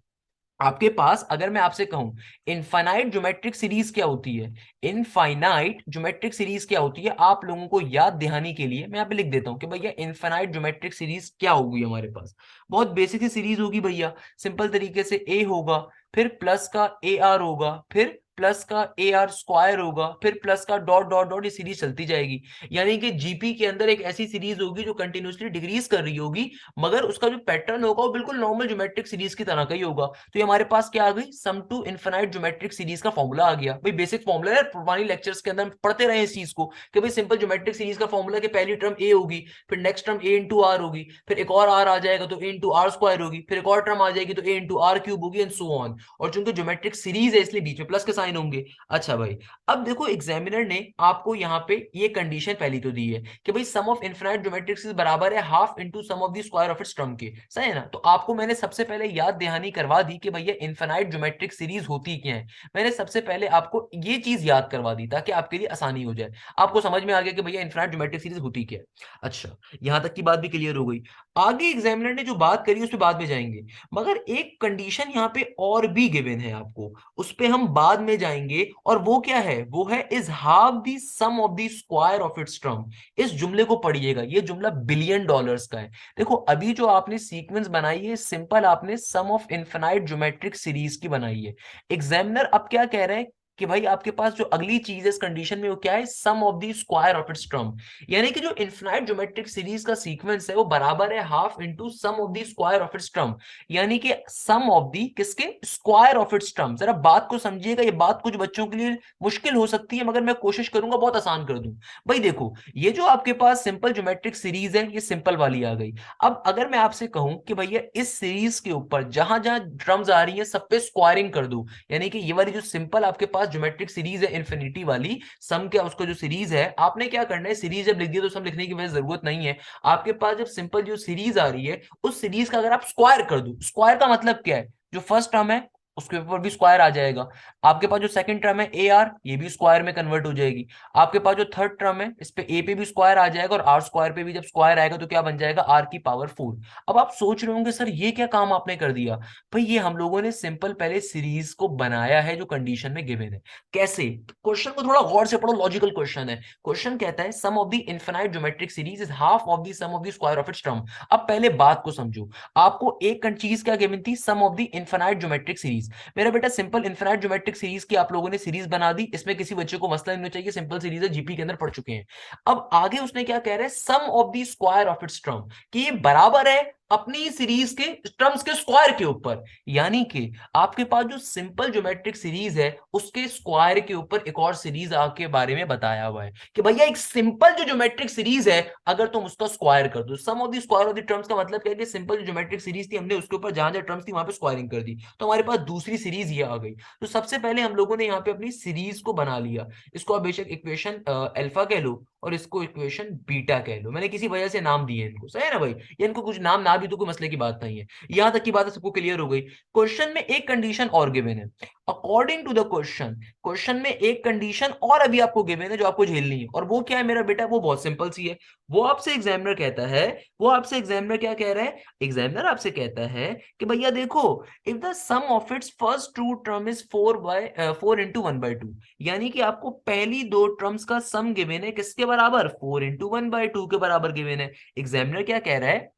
आपके पास अगर मैं आपसे कहूं इनफाइनाइट ज्योमेट्रिक सीरीज क्या होती है, इनफाइनाइट ज्योमेट्रिक सीरीज क्या होती है, आप लोगों को याद दिलाने के लिए मैं यहाँ पे लिख देता हूं कि भैया इनफाइनाइट ज्योमेट्रिक सीरीज क्या होगी हमारे पास। बहुत बेसिक सी सीरीज होगी भैया, सिंपल तरीके से ए होगा, फिर प्लस का ए आर होगा, फिर प्लस का ए आर स्क्वायर होगा, फिर प्लस का डॉट डॉट डॉट, ये सीरीज चलती जाएगी। यानी कि जीपी के अंदर एक ऐसी सीरीज होगी जो कंटिन्यूसली डिक्रीज कर रही होगी, मगर उसका जो पैटर्न होगा वो बिल्कुल नॉर्मल ज्योमेट्रिक सीरीज की तरह का ही होगा। तो ये हमारे पास क्या आ गई? सम टू इनफिनाइट ज्योमेट्रिक सीरीज का फॉर्मूला आ गया भाई। बेसिक फॉर्मूला है, पुरानी लेक्चर्स के अंदर पढ़ते रहे इस चीज को कि भाई सिंपल ज्योमेट्रिक सीरीज का फॉर्मूला कि पहली टर्म ए होगी, फिर next term A into R होगी, फिर एक और आर आ जाएगा तो ए इंटू आर स्क्वायर होगी, फिर एक और टर्म आ जाएगी तो ए इंटू आर क्यूब होगी एंड सो ऑन। और चूंकि ज्योमेट्रिक सीरीज है इसलिए बीच में प्लस के साइन होंगे। अच्छा भाई अब देखो एग्जामिनर ने आपको यहाँ पे ये कंडीशन पहली तो दी है कि भाई sum of infinite geometric series बराबर है half into sum of the square of its term के, सही है ना। तो आपको मैंने सबसे पहले याद दहानी करवा दी कि भैया इनफिनाइट ज्योमेट्रिक सीरीज होती क्या है। मैंने सबसे पहले आपको ये चीज याद करवा दी ताकि आपके लिए आसानी हो जाए, आपको समझ में आ गया कि भैया इनफिनाइट ज्योमेट्रिक सीरीज होती क्या है। अच्छा यहां तक की बात भी क्लियर हो गई। आगे एग्जामिनर ने जो बात करी उस पर बाद में जाएंगे, मगर एक कंडीशन यहाँ पे और भी गिवन है आपको, उस पे हम बाद में जाएंगे। और वो क्या है? वो है is half the sum of the square of its term. इस जुमले को पढ़िएगा, ये जुमला बिलियन डॉलर्स का है। देखो अभी जो आपने सीक्वेंस बनाई है सिंपल आपने सम ऑफ इनफिनाइट ज्योमेट्रिक सीरीज की बनाई है। एग्जामिनर अब क्या कह रहे हैं कि भाई आपके पास जो अगली चीज है इस कंडीशन में वो क्या है? Sum of the square of its term. यानी कि जो इनफिनाइट ज्योमेट्रिक सीरीज का सीक्वेंस है वो बराबर है half into sum of the square of its term, यानी कि सम ऑफ दी किसके? Square of its term. जरा बात को समझिएगा, ये बात कुछ बच्चों के लिए मुश्किल हो सकती है मगर मैं कोशिश करूंगा बहुत आसान कर दूं। भाई देखो ये जो आपके पास सिंपल ज्योमेट्रिक सीरीज है ये सिंपल वाली आ गई। अब अगर मैं आपसे कहूं कि भैया इस सीरीज के ऊपर जहां जहां टर्म्स आ रही है सब पे स्क्वायरिंग कर दो, यानी कि ये वाली जो सिंपल आपके पास ज्योमेट्रिक सीरीज है इन्फिनिटी वाली, सम क्या उसका जो सीरीज है, आपने क्या करना है सीरीज जब लिख दिया तो सम लिखने की वजह जरूरत नहीं है। आपके पास जब सिंपल जो सीरीज आ रही है उस सीरीज का अगर आप स्क्वायर कर दो, स्क्वायर का मतलब क्या है? जो फर्स्ट टर्म है उसके ऊपर भी स्क्वायर आ जाएगा। आपके पास जो सेकंड टर्म है ए आर, ये भी स्क्वायर में कन्वर्ट हो जाएगी। आपके पास जो थर्ड टर्म है इस पे ए पे भी स्क्वायर आ जाएगा और आर स्क्वायर पे भी जब स्क्वायर आएगा तो क्या बन जाएगा? आर की पावर 4। अब आप सोच रहे होंगे सर ये क्या काम आपने कर दिया? भाई ये हम लोगों ने सिंपल पहले सीरीज को बनाया है जो कंडीशन में गिवन है। कैसे? क्वेश्चन को थोड़ा गौर से पढ़ो, लॉजिकल क्वेश्चन है। क्वेश्चन कहता है sum of the infinite geometric series is half of the sum of the square of its term. अब पहले बात को समझो, आपको एक चीज क्या गिवन थी? Sum of the infinite geometric series. मेरा बेटा सिंपल इनफिनाइट ज्योमेट्रिक सीरीज की आप लोगों ने सीरीज बना दी, इसमें किसी बच्चे को मसला नहीं चाहिए, सिंपल सीरीज है, जीपी के अंदर पढ़ चुके हैं। अब आगे उसने क्या कह रहा है? Sum of the square of its term, कि ये बराबर है अपनी सीरीज के टर्म्स के स्क्वायर के ऊपर। यानी कि आपके पास जो सिंपल ज्योमेट्रिक सीरीज है उसके स्क्वायर के ऊपर एक और सीरीज के बारे में बताया हुआ है कि भैया एक सिंपल जो ज्योमेट्रिक सीरीज है अगर तुम उसका स्क्वायर कर दो, sum of the square of the terms का मतलब क्या है कि सिंपल जो ज्योमेट्रिक सीरीज थी हमने उसके ऊपर जहां जहां टर्म्स थी वहां पे स्क्वायरिंग कर दी, तो हमारे पास दूसरी सीरीज ये आ गई। तो सबसे पहले हम लोगों ने यहाँ पे अपनी सीरीज को बना लिया, इसको आप बेशक इक्वेशन अल्फा कह लो और इसको इक्वेशन बीटा कह लो। मैंने किसी वजह से नाम दिए इनको, सही है ना भाई, ये इनको कुछ नाम ना भी तो कोई मसले की बात नहीं है। यहां तक की बात सबको क्लियर हो गई। क्वेश्चन में एक कंडीशन और गिवन है, according to the question, question में एक कंडीशन और अभी आपको गिवन है जो आपको झेलनी है, और वो क्या है मेरा बेटा, वो बहुत सिंपल सी है। वो आपसे एग्जामिनर कहता है, वो आपसे एग्जामिनर क्या कह रहा है, एग्जामिनर आपसे कहता है कि भैया देखो, if the sum of its first two term is 4 into 1/2, यानी कि आपको पहली दो टर्म्स का सम गिवन है किसके बराबर, 4 into 1/2 के बराबर गिवन है। एग्जामिनर क्या कह रहा है,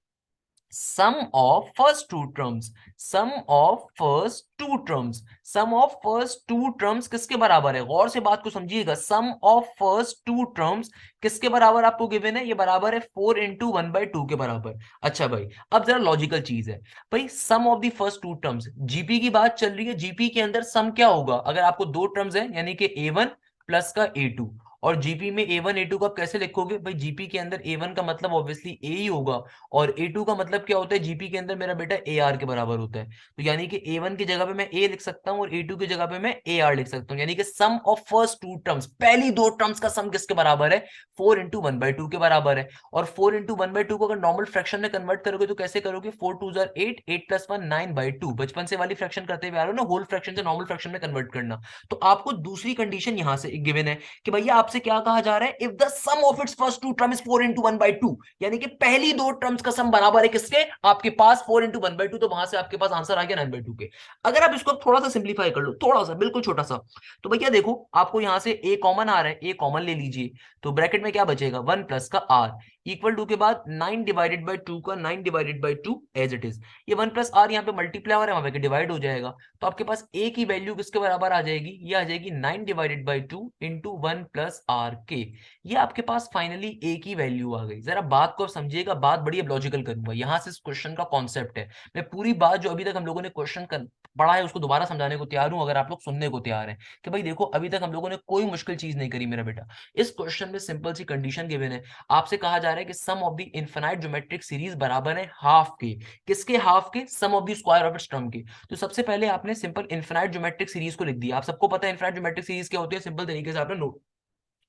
sum of first two terms, sum of first two terms, sum of first two terms किसके बराबर है, गौर से बात को समझिएगा, sum of first two terms किसके बराबर आपको गिवन है, ये बराबर है 4 into 1/2 के बराबर। अच्छा भाई, अब जरा लॉजिकल चीज है भाई, sum of the first two terms, GP की बात चल रही है, जीपी के अंदर सम क्या होगा, अगर आपको दो टर्म्स है यानी कि A1 प्लस का A2, और जीपी में A1 A2 को आप कैसे लिखोगे भाई, जीपी के अंदर A1 का मतलब ऑब्वियसली A ही होगा, और A2 का मतलब क्या होता है, जीपी के अंदर मेरा बेटा AR के बराबर होता है। तो यानी कि A1 की जगह पे मैं A लिख सकता हूं और A2 की जगह पे मैं AR लिख सकता हूं, यानी कि sum of first two terms, पहली दो टर्म्स का सम किसके बराबर है, 4 into 1/2 के बराबर है। और 4 into 1/2 को अगर नॉर्मल फ्रैक्शन में कन्वर्ट करोगे तो कैसे करोगे, 4 2 8, 8+1 9/2, बचपन से वाली फ्रैक्शन करते हुए आ रहे हो ना, होल फ्रैक्शन से नॉर्मल फ्रैक्शन में कन्वर्ट करना। तो आपको दूसरी कंडीशन यहां से गिवन है कि भैया आपसे क्या कहा जा रहा है, if the sum of its first two term is 4 into 1/2, यानी कि पहली दो टर्म्स का सम बराबर है किसके, आपके पास 4 into 1/2, तो वहां से आपके पास आंसर आ गया 9/2 के। अगर आप इसको थोड़ा सा सिंप्लीफाई कर लो, थोड़ा सा बिल्कुल छोटा सा, तो भैया देखो आपको यहां से ए कॉमन आ रहा है, ए कॉमन ले लीजिए, तो ब्रैकेट में क्या बचेगा, 1 प्लस का आर इक्वल टू के बाद 9/2 का 9/2 एज इट इज, ये 1 प्लस आर यहाँ पे मल्टीप्लाई हो रहा है, वहां पे डिवाइड हो जाएगा, तो आपके पास ए की वैल्यू किसके बराबर आ जाएगी, ये आ जाएगी 9/2 इंटू 1 + r के। ये आपके पास फाइनली ए की वैल्यू आ गई। जरा बात को समझिएगा, बात बड़ी लॉजिकल करूंगा, यहां से इस क्वेश्चन का कॉन्सेप्ट है, मैं पूरी बात जो अभी तक हम लोगों ने क्वेश्चन पढ़ा है उसको दोबारा समझाने को तैयार हूं, अगर आप लोग सुनने को तैयार हैं कि भाई देखो अभी तक हम लोगों ने कोई मुश्किल चीज नहीं करी मेरा बेटा। इस क्वेश्चन में सिंपल सी कंडीशन गिवन है, आपसे कहा जा रहा है कि sum of the infinite geometric series बराबर है हाफ के, किसके हाफ के, sum of the square of its term के। तो सबसे पहले आपने सिंपल इनफिनाइट ज्योमेट्रिक सीरीज को लिख दिया, आप सबको पता है इनफिनाइट ज्योमेट्रिक सीरीज क्या होती है, सिंपल तरीके से आपने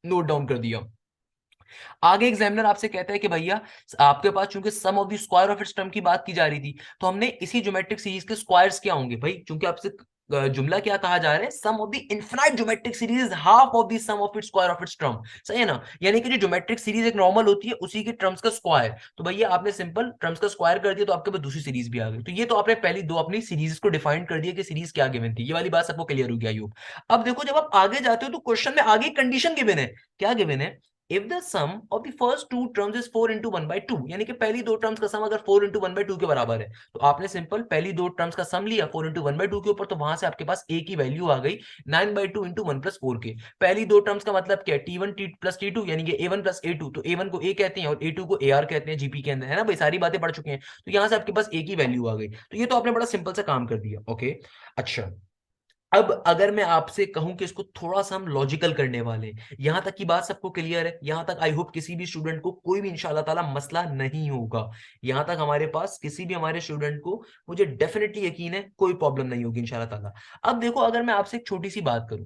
नोट डाउन कर दिया। आगे एग्जामिनर आपसे कहता है कि भैया आपके पास चूंकि sum of the square of its term की बात की जा रही थी, तो हमने इसी ज्योमेट्रिक सीरीज के स्क्वायर्स क्या होंगे भाई, चूंकि आपसे जुमला क्या कहा जा रहा है, sum of the infinite geometric series is half of the sum of its square of its term, सही है ना, यानी कि जो ज्योमेट्रिक सीरीज एक नॉर्मल होती है उसी के टर्म्स का स्क्वायर, तो भैया आपने सिंपल टर्म्स का स्क्वायर कर दिया तो आपके पास दूसरी सीरीज भी आ गई। तो ये तो आपने पहली दो अपनी सीरीज को डिफाइन कर दिया कि सीरीज क्या गिवन थी, ये वाली बात सबको क्लियर हो गया। यूब अब देखो जब आप आगे जाते हो तो क्वेश्चन में आगे कंडीशन गिवन है, क्या गिवन है, if the sum of the first two terms is 4 into 1/2, यानी कि पहली दो टर्म्स का सम अगर 4 into 1/2 के बराबर है, तो आपने सिंपल पहली दो टर्म्स का सम लिया 4 into 1/2 के ऊपर, तो वहां से आपके पास ए की वैल्यू आ गई 9/2 इंटू 1 + 4 के। पहली दो टर्म्स का मतलब क्या है, T1 प्लस T2, यानी कि A1 प्लस A2, तो A1 को A कहते हैं और A2 को AR कहते हैं जीपी के अंदर, है ना भाई, सारी बातें पढ़ चुके हैं। तो यहां से आपके पास ए की वैल्यू आ गई, तो ये तो आपने बड़ा सिंपल सा काम कर दिया। ओके, अच्छा, अब अगर मैं आपसे कहूं कि इसको थोड़ा सा हम लॉजिकल करने वाले हैं, यहां तक की बात सबको क्लियर है, यहां तक आई होप किसी भी स्टूडेंट को कोई भी इंशाल्लाह ताला मसला नहीं होगा, यहां तक हमारे पास किसी भी हमारे स्टूडेंट को, मुझे डेफिनेटली यकीन है कोई प्रॉब्लम नहीं होगी इंशाल्लाह ताला। अब देखो अगर मैं आपसे एक छोटी सी बात करूं,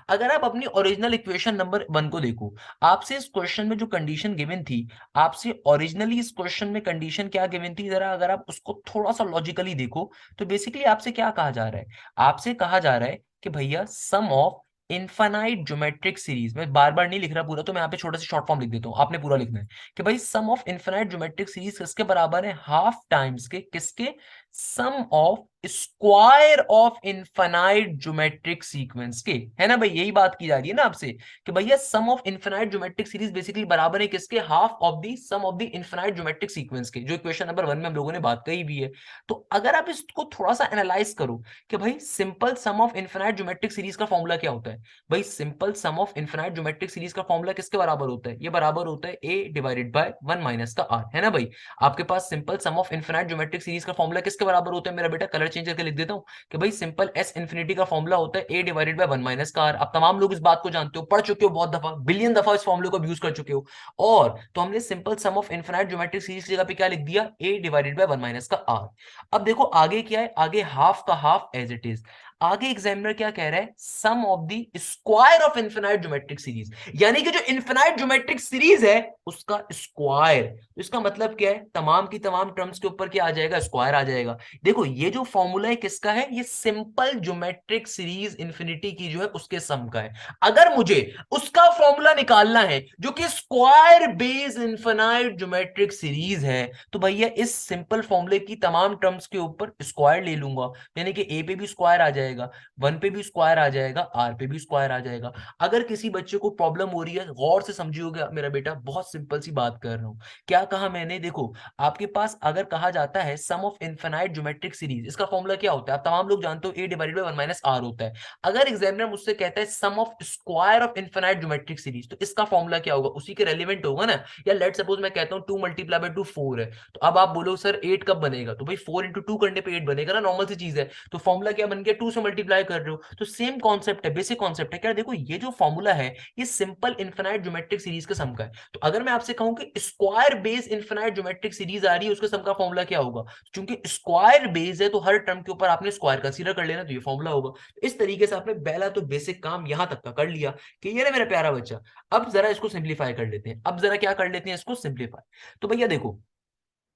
अगर आप अपनी ओरिजिनल इक्वेशन नंबर 1 को देखो, आपसे इस क्वेश्चन में जो कंडीशन गिवन थी, आपसे ओरिजिनली इस क्वेश्चन में कंडीशन क्या गिवन थी, जरा अगर आप उसको थोड़ा सा लॉजिकली देखो, तो बेसिकली आपसे क्या कहा जा रहा है, आपसे कहा जा रहा है कि भैया sum of infinite geometric series, मैं बार बार नहीं लिख रहा पूरा, तो मैं यहाँ पे छोटा सा शॉर्ट फॉर्म लिख देता हूँ, आपने पूरा लिखना है कि भाई sum of infinite geometric series किसके बराबर है, हाफ टाइम्स के किसके, sum of square of infinite geometric sequence के, है ना भाई, यही बात की जा रही है ना आपसे कि भैया sum of infinite geometric series basically बराबर है किसके, half of the sum of the infinite geometric sequence के, जो इक्वेशन नंबर 1 में हम लोगों ने बात कही भी है। तो अगर आप इसको थोड़ा सा एनालाइज करो कि भाई simple sum of infinite geometric series का फॉर्मूला क्या होता है, भाई simple sum of infinite geometric series का फॉर्मूला किसके बराबर होता है, ये बराबर होता है A/1 - का R, है ना भाई। आपके पास simple sum of infinite geometric series का फॉर्मूला किसके बराबर होता है मेरा बेटा, कलर चेंज करके लिख देता हूं कि भाई सिंपल S इंफिनिटी का फॉर्मूला होता है A/1 - का R। अब तमाम लोग इस बात को जानते हो, पढ़ चुके हो बहुत दफा, बिलियन दफा इस फॉर्मूले को यूज कर चुके हो। और तो हमने simple sum of infinite geometric series की जगह पे क्या लिख दिया, A/1 - का R। अब देखो आगे क्या है, आगे हाफ का हाफ एज इट इज, आगे एग्जामिनर क्या कह रहा है, sum of the square of infinite geometric series, यानी कि जो इन्फिनाइट ज्योमेट्रिक सीरीज है उसका स्क्वायर। तो इसका मतलब क्या है, तमाम की तमाम टर्म्स के ऊपर क्या आ जाएगा, स्क्वायर आ जाएगा। देखो ये जो फॉर्मूला है किसका है, ये सिंपल ज्योमेट्रिक सीरीज इंफिनिटी की जो है उसके सम का है। अगर मुझे उसका फॉर्मूला निकालना है जो कि square base infinite geometric series है, तो भैया इस सिंपल फॉर्मूले की तमाम टर्म्स के ऊपर स्क्वायर ले लूंगा, यानी कि ए पे भी स्क्वायर आ जाएगा, वन पे भी स्क्वायर आ जाएगा, आर पे भी स्क्वायर आ जाएगा। अगर किसी बच्चे को प्रॉब्लम हो रही है, गौर से समझिएगा मेरा बेटा, बहुत सिंपल सी बात कर रहा हूं। क्या कहा मैंने, देखो आपके पास अगर कहा जाता है sum of infinite geometric series, इसका फॉर्मूला क्या होता है, आप तमाम लोग जानते हो, a divided by one minus r होता है। अगर एग्जामिनर मुझसे कहता है sum of square of infinite geometric series, तो इसका फॉर्मूला क्या होगा, उसी के रेलिवेंट होगा ना। या लेट सपोज मैं कहता हूं 2 मल्टीप्लाई बाय 2 4 है, तो अब आप बोलो सर 8 कब बनेगा, तो भाई 4 इंटू 2 करने पे 8 बनेगा ना, नॉर्मल सी चीज है। तो फॉर्मूला क्या बन गया, 2 से मल्टीप्लाई कर रहे हो, तो सेम कॉन्सेप्ट है, बेसिक कॉन्सेप्ट है क्या। देखो ये जो फॉर्मूला है ये सिंपल इनफिनाइट ज्योमेट्रिक सीरीज के सम का है। तो अगर मैं आपसे कहूं कि square base infinite geometric series आ रही है, उसके सम का फॉर्मूला क्या होगा, क्योंकि स्क्वायर बेस है तो हर टर्म के ऊपर आपने स्क्वायर कंसीडर कर लेना, तो ये फॉर्मूला होगा। तो इस तरीके से आपने पहला तो बेसिक काम यहां तक का कर लिया कि ये मेरा प्यारा बच्चा। अब जरा इसको सिंप्लीफाई कर लेते हैं, अब जरा क्या कर लेते हैं इसको सिंप्लीफाई। तो भैया देखो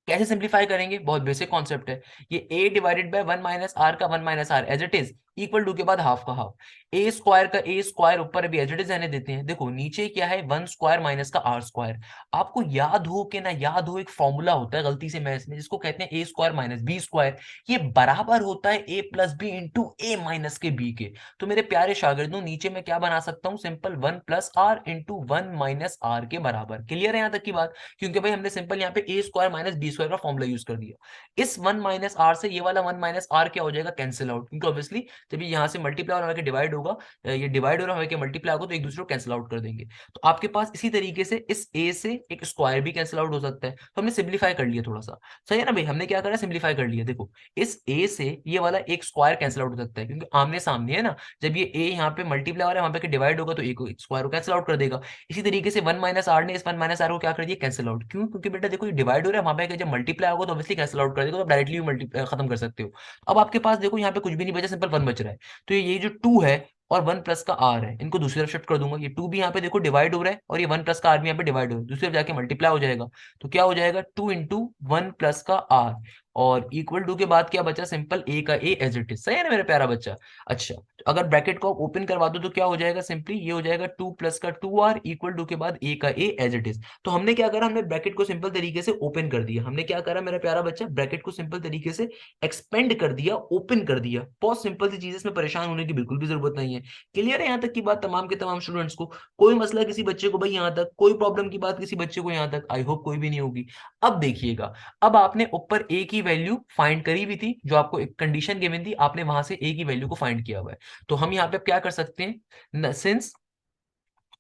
कैसे सिंप्लीफाई करेंगे, बहुत बेसिक कॉन्सेप्ट है। ये a divided by one minus r का one minus r as it is equal to के बाद हाफ का हाफ, ए स्क्वायर का ए स्क्वायर ऊपर अभी एज इट इज रहने देते हैं। देखो नीचे क्या है, वन स्क्वायर माइनस का आर स्क्वायर। आपको याद हो कि ना याद हो, एक फॉर्मूला होता है गलती से मैथ्स में जिसको कहते हैं ए स्क्वायर माइनस बी स्क्वायर, ये बराबर होता है ए प्लस बी इंटू ए माइनस के बी के। तो मेरे प्यारे शागिर्दों नीचे मैं क्या बना सकता हूँ, simple one plus R into one minus R के बराबर। क्लियर है यहाँ तक की बात, क्योंकि भाई हमने सिंपल यहाँ पे ए स्क्वायर माइनस बी स्क्वायर का फॉर्मूला यूज कर दिया। इस वन माइनस आर से ये वाला वन माइनस आर क्या हो जाएगा, कैंसिल आउट, क्योंकि ऑब्वियसली जब ये यहाँ से मल्टीप्लाई और डिवाइड होगा, ये डिवाइड और हमें मल्टीप्लाई होगा, तो एक दूसरे को कैंसिल आउट कर देंगे। तो आपके पास इसी तरीके से इस ए से एक स्क्वायर भी कैंसिल आउट हो सकता है, तो हमने सिंप्लीफाई कर लिया थोड़ा सा। सही है ना भाई, हमने क्या करा, सिंप्लीफाई कर लिया। देखो इस ए से ये वाला एक स्क्वायर कैंसिल आउट हो सकता है, क्योंकि आमने सामने है ना, जब ये ए यहाँ पे मल्टीप्लाई हो रहा है वहां पे डिवाइड होगा, तो एक स्क्वायर को कैंसिल आउट कर देगा। इसी तरीके से वन माइनस आर ने इस वन माइनस आर को क्या कर दिया, कैंसिल आउट। क्यों, क्योंकि बेटा देखो ये डिवाइड हो रहा है, वहां पे जब मल्टीप्लाई होगा तो ऑब्वियसली कैंसिल आउट कर देगा, तो डायरेक्टली मल्टीप्लाई खत्म कर सकते हो। अब आपके पास देखो यहाँ पे कुछ भी नहीं बचा, सिंपल वन बच रहा है। तो ये जो टू है और वन प्लस का आर है, इनको दूसरी तरफ शिफ्ट कर दूंगा। ये टू भी यहाँ पे देखो डिवाइड हो रहा है, और ये वन प्लस का आर भी यहाँ पे डिवाइड हो रहा है, दूसरी तरफ जाके मल्टीप्लाई हो जाएगा। तो क्या हो जाएगा, टू इंटू वन प्लस का आर, और इक्वल टू के बाद क्या बचा, सिंपल ए का ए एज इट इज। सही है ना मेरा प्यारा बच्चा। अच्छा, तो अगर ब्रैकेट को ओपन करवा दो तो क्या हो जाएगा, सिंपली ये हो जाएगा टू प्लस का टू आर इक्वल टू के बाद ए का ए एज इट इज। तो हमने क्या करा, हमने ब्रैकेट को सिंपल तरीके से ओपन कर दिया। हमने क्या करा मेरा प्यारा बच्चा, ब्रैकेट को सिंपल तरीके से एक्सपेंड कर दिया, ओपन कर दिया। बहुत सिंपल सी चीज है, इसमें परेशान होने की बिल्कुल भी जरूरत नहीं है। क्लियर है यहाँ तक की बात तमाम के तमाम स्टूडेंट्स को, कोई मसला किसी बच्चे को भाई यहाँ तक, कोई प्रॉब्लम की बात किसी बच्चे को यहाँ तक, आई होप कोई भी नहीं होगी। अब देखिएगा, अब आपने ऊपर ए की वैल्यू फाइंड करी हुई थी, जो आपको एक कंडीशन गिवन थी, आपने वहां से ए की वैल्यू को फाइंड किया हुआ है। तो हम यहाँ पे क्या कर सकते हैं, since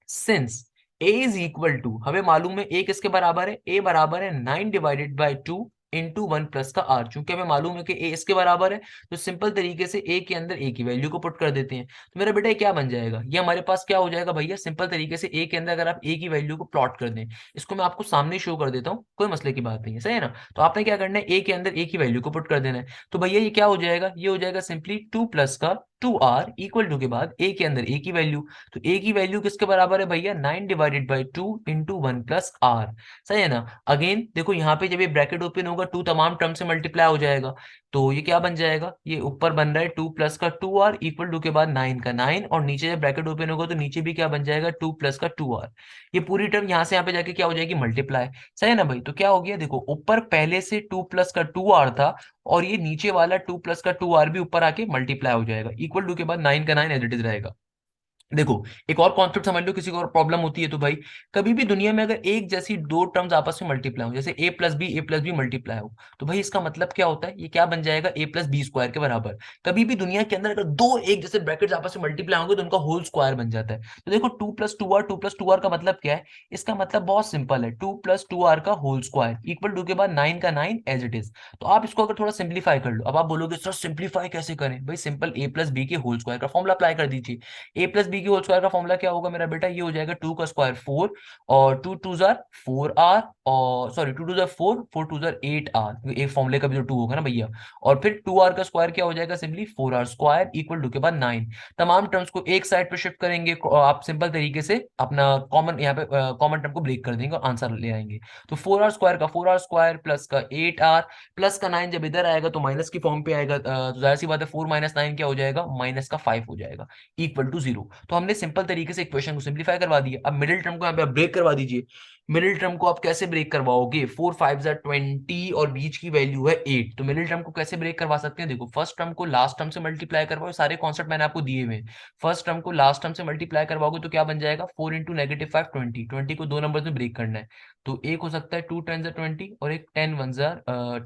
since A is equal to, हमें मालूम है ए किसके बराबर है, ए बराबर है 9 divided by 2 into one plus का आर। चूंकि हमें मालूम है कि ए इसके बराबर है, तो सिंपल तरीके से ए के अंदर ए की वैल्यू को पुट कर देते हैं। तो मेरा बेटा ये क्या बन जाएगा, ये हमारे पास क्या हो जाएगा भैया, सिंपल तरीके से ए के अंदर अगर आप ए की वैल्यू को प्लॉट कर दें, इसको मैं आपको सामने शो कर देता हूँ, कोई मसले की बात नहीं है, सही है ना। तो आपने क्या करना है, ए के अंदर ए की वैल्यू को पुट कर देना है। तो भैया ये क्या हो जाएगा, ये हो जाएगा सिंपली टू प्लस का टू आर इक्वल टू के बाद ए के अंदर ए की वैल्यू। तो ए की वैल्यू किसके बराबर है भैया, 9 divided by 2 into one plus R. सही है ना। अगेन देखो यहाँ पे जब ये ब्रैकेट ओपन होगा, टू तमाम टर्म से मल्टीप्लाई हो जाएगा, तो ये क्या बन जाएगा, ये ऊपर बन रहा है टू प्लस का टू आर इक्वल टू के बाद नाइन का नाइन, और नीचे जब ब्रैकेट ओपन होगा तो नीचे भी क्या बन जाएगा, टू प्लस का टू आर। ये पूरी टर्म यहाँ से यहाँ पे जाके क्या हो जाएगी, मल्टीप्लाई। सही है ना भाई। तो क्या हो गया, देखो ऊपर पहले से टू प्लस का टू आर था, और ये नीचे वाला टू प्लस का टू आर भी ऊपर आके मल्टीप्लाई हो जाएगा, इक्वल टू के बाद नाइन का नाइन एज इट इज रहेगा। देखो एक और कॉन्सेप्ट समझ लो, किसी को और प्रॉब्लम होती है तो भाई, कभी भी दुनिया में अगर एक जैसी दो टर्म्स आपस में मल्टीप्लाई हो, जैसे ए प्लस बी मल्टीप्लाई हो, तो भाई इसका मतलब क्या होता है, ये क्या बन जाएगा, ए प्लस बी स्क्वायर के बराबर। कभी भी दुनिया के अंदर अगर दो एक जैसे ब्रैकेट्स आपस में मल्टीप्लाई होंगे तो उनका होल स्क्वायर बन जाता है। तो देखो टू प्लस टू आर का मतलब क्या है, इसका मतलब बहुत सिंपल है, टू प्लस टू आर का होल स्क्वायर इक्वल टू के बाद नाइन का नाइन एज इट इज। तो आप इसको अगर थोड़ा सिंप्लीफाई कर लो, अब आप बोलोगे सर सिंप्लीफाई कैसे करें, भाई सिंपल ए प्लस बी के होल स्क्वायर का फॉर्मूला अप्लाई कर दीजिए। ए प्लस बी की होल स्क्वायर का फॉर्मूला क्या होगा मेरा बेटा, ये हो जाएगा 2 का स्क्वायर 4 और 2 टू जार 4r और सॉरी 2 टू जार 4 4 टू जार 8r, एक फॉर्मूले का भी तो 2 होगा ना भैया। और फिर 2r का स्क्वायर क्या हो जाएगा, simply 4r square equal to के बाद 9। तमाम टर्म्स को एक साइड पे शिफ्ट करेंगे, आप सिंपल तरीके से अपना कॉमन यहाँ पे कॉमन टर्म को ब्रेक कर देंगे और आंसर ले आएंगे। तो 4r स्क्वायर का 4r स्क्वायर प्लस का 8r प्लस का 9 जब इधर आएगा तो माइनस की फॉर्म पे आएगा, तो जाहिर सी बात है 4 माइनस 9 क्या हो जाएगा, माइनस का 5 हो जाएगा इक्वल टू 0। तो हमने सिंपल तरीके से इक्वेशन को सिंप्लीफाई करवा दिया। अब मिडिल टर्म को यहाँ पे आप ब्रेक करवा दीजिए। मिडिल टर्म को आप कैसे ब्रेक करवाओगे, 4 5 20 और बीच की वैल्यू है 8, तो मिडिल टर्म को कैसे ब्रेक करवा सकते हैं, देखो फर्स्ट टर्म को लास्ट टर्म से मल्टीप्लाई करवाओ, सारे कॉन्सेप्ट मैंने आपको दिए हुए। फर्स्ट टर्म को लास्ट टर्म से मल्टीप्लाई करवाओगे तो क्या बन जाएगा, 4 इंटू नेगेटिव 5 20, 20 को दो नंबर में ब्रेक करना है। तो एक हो सकता है 2 10 20 और एक 10 1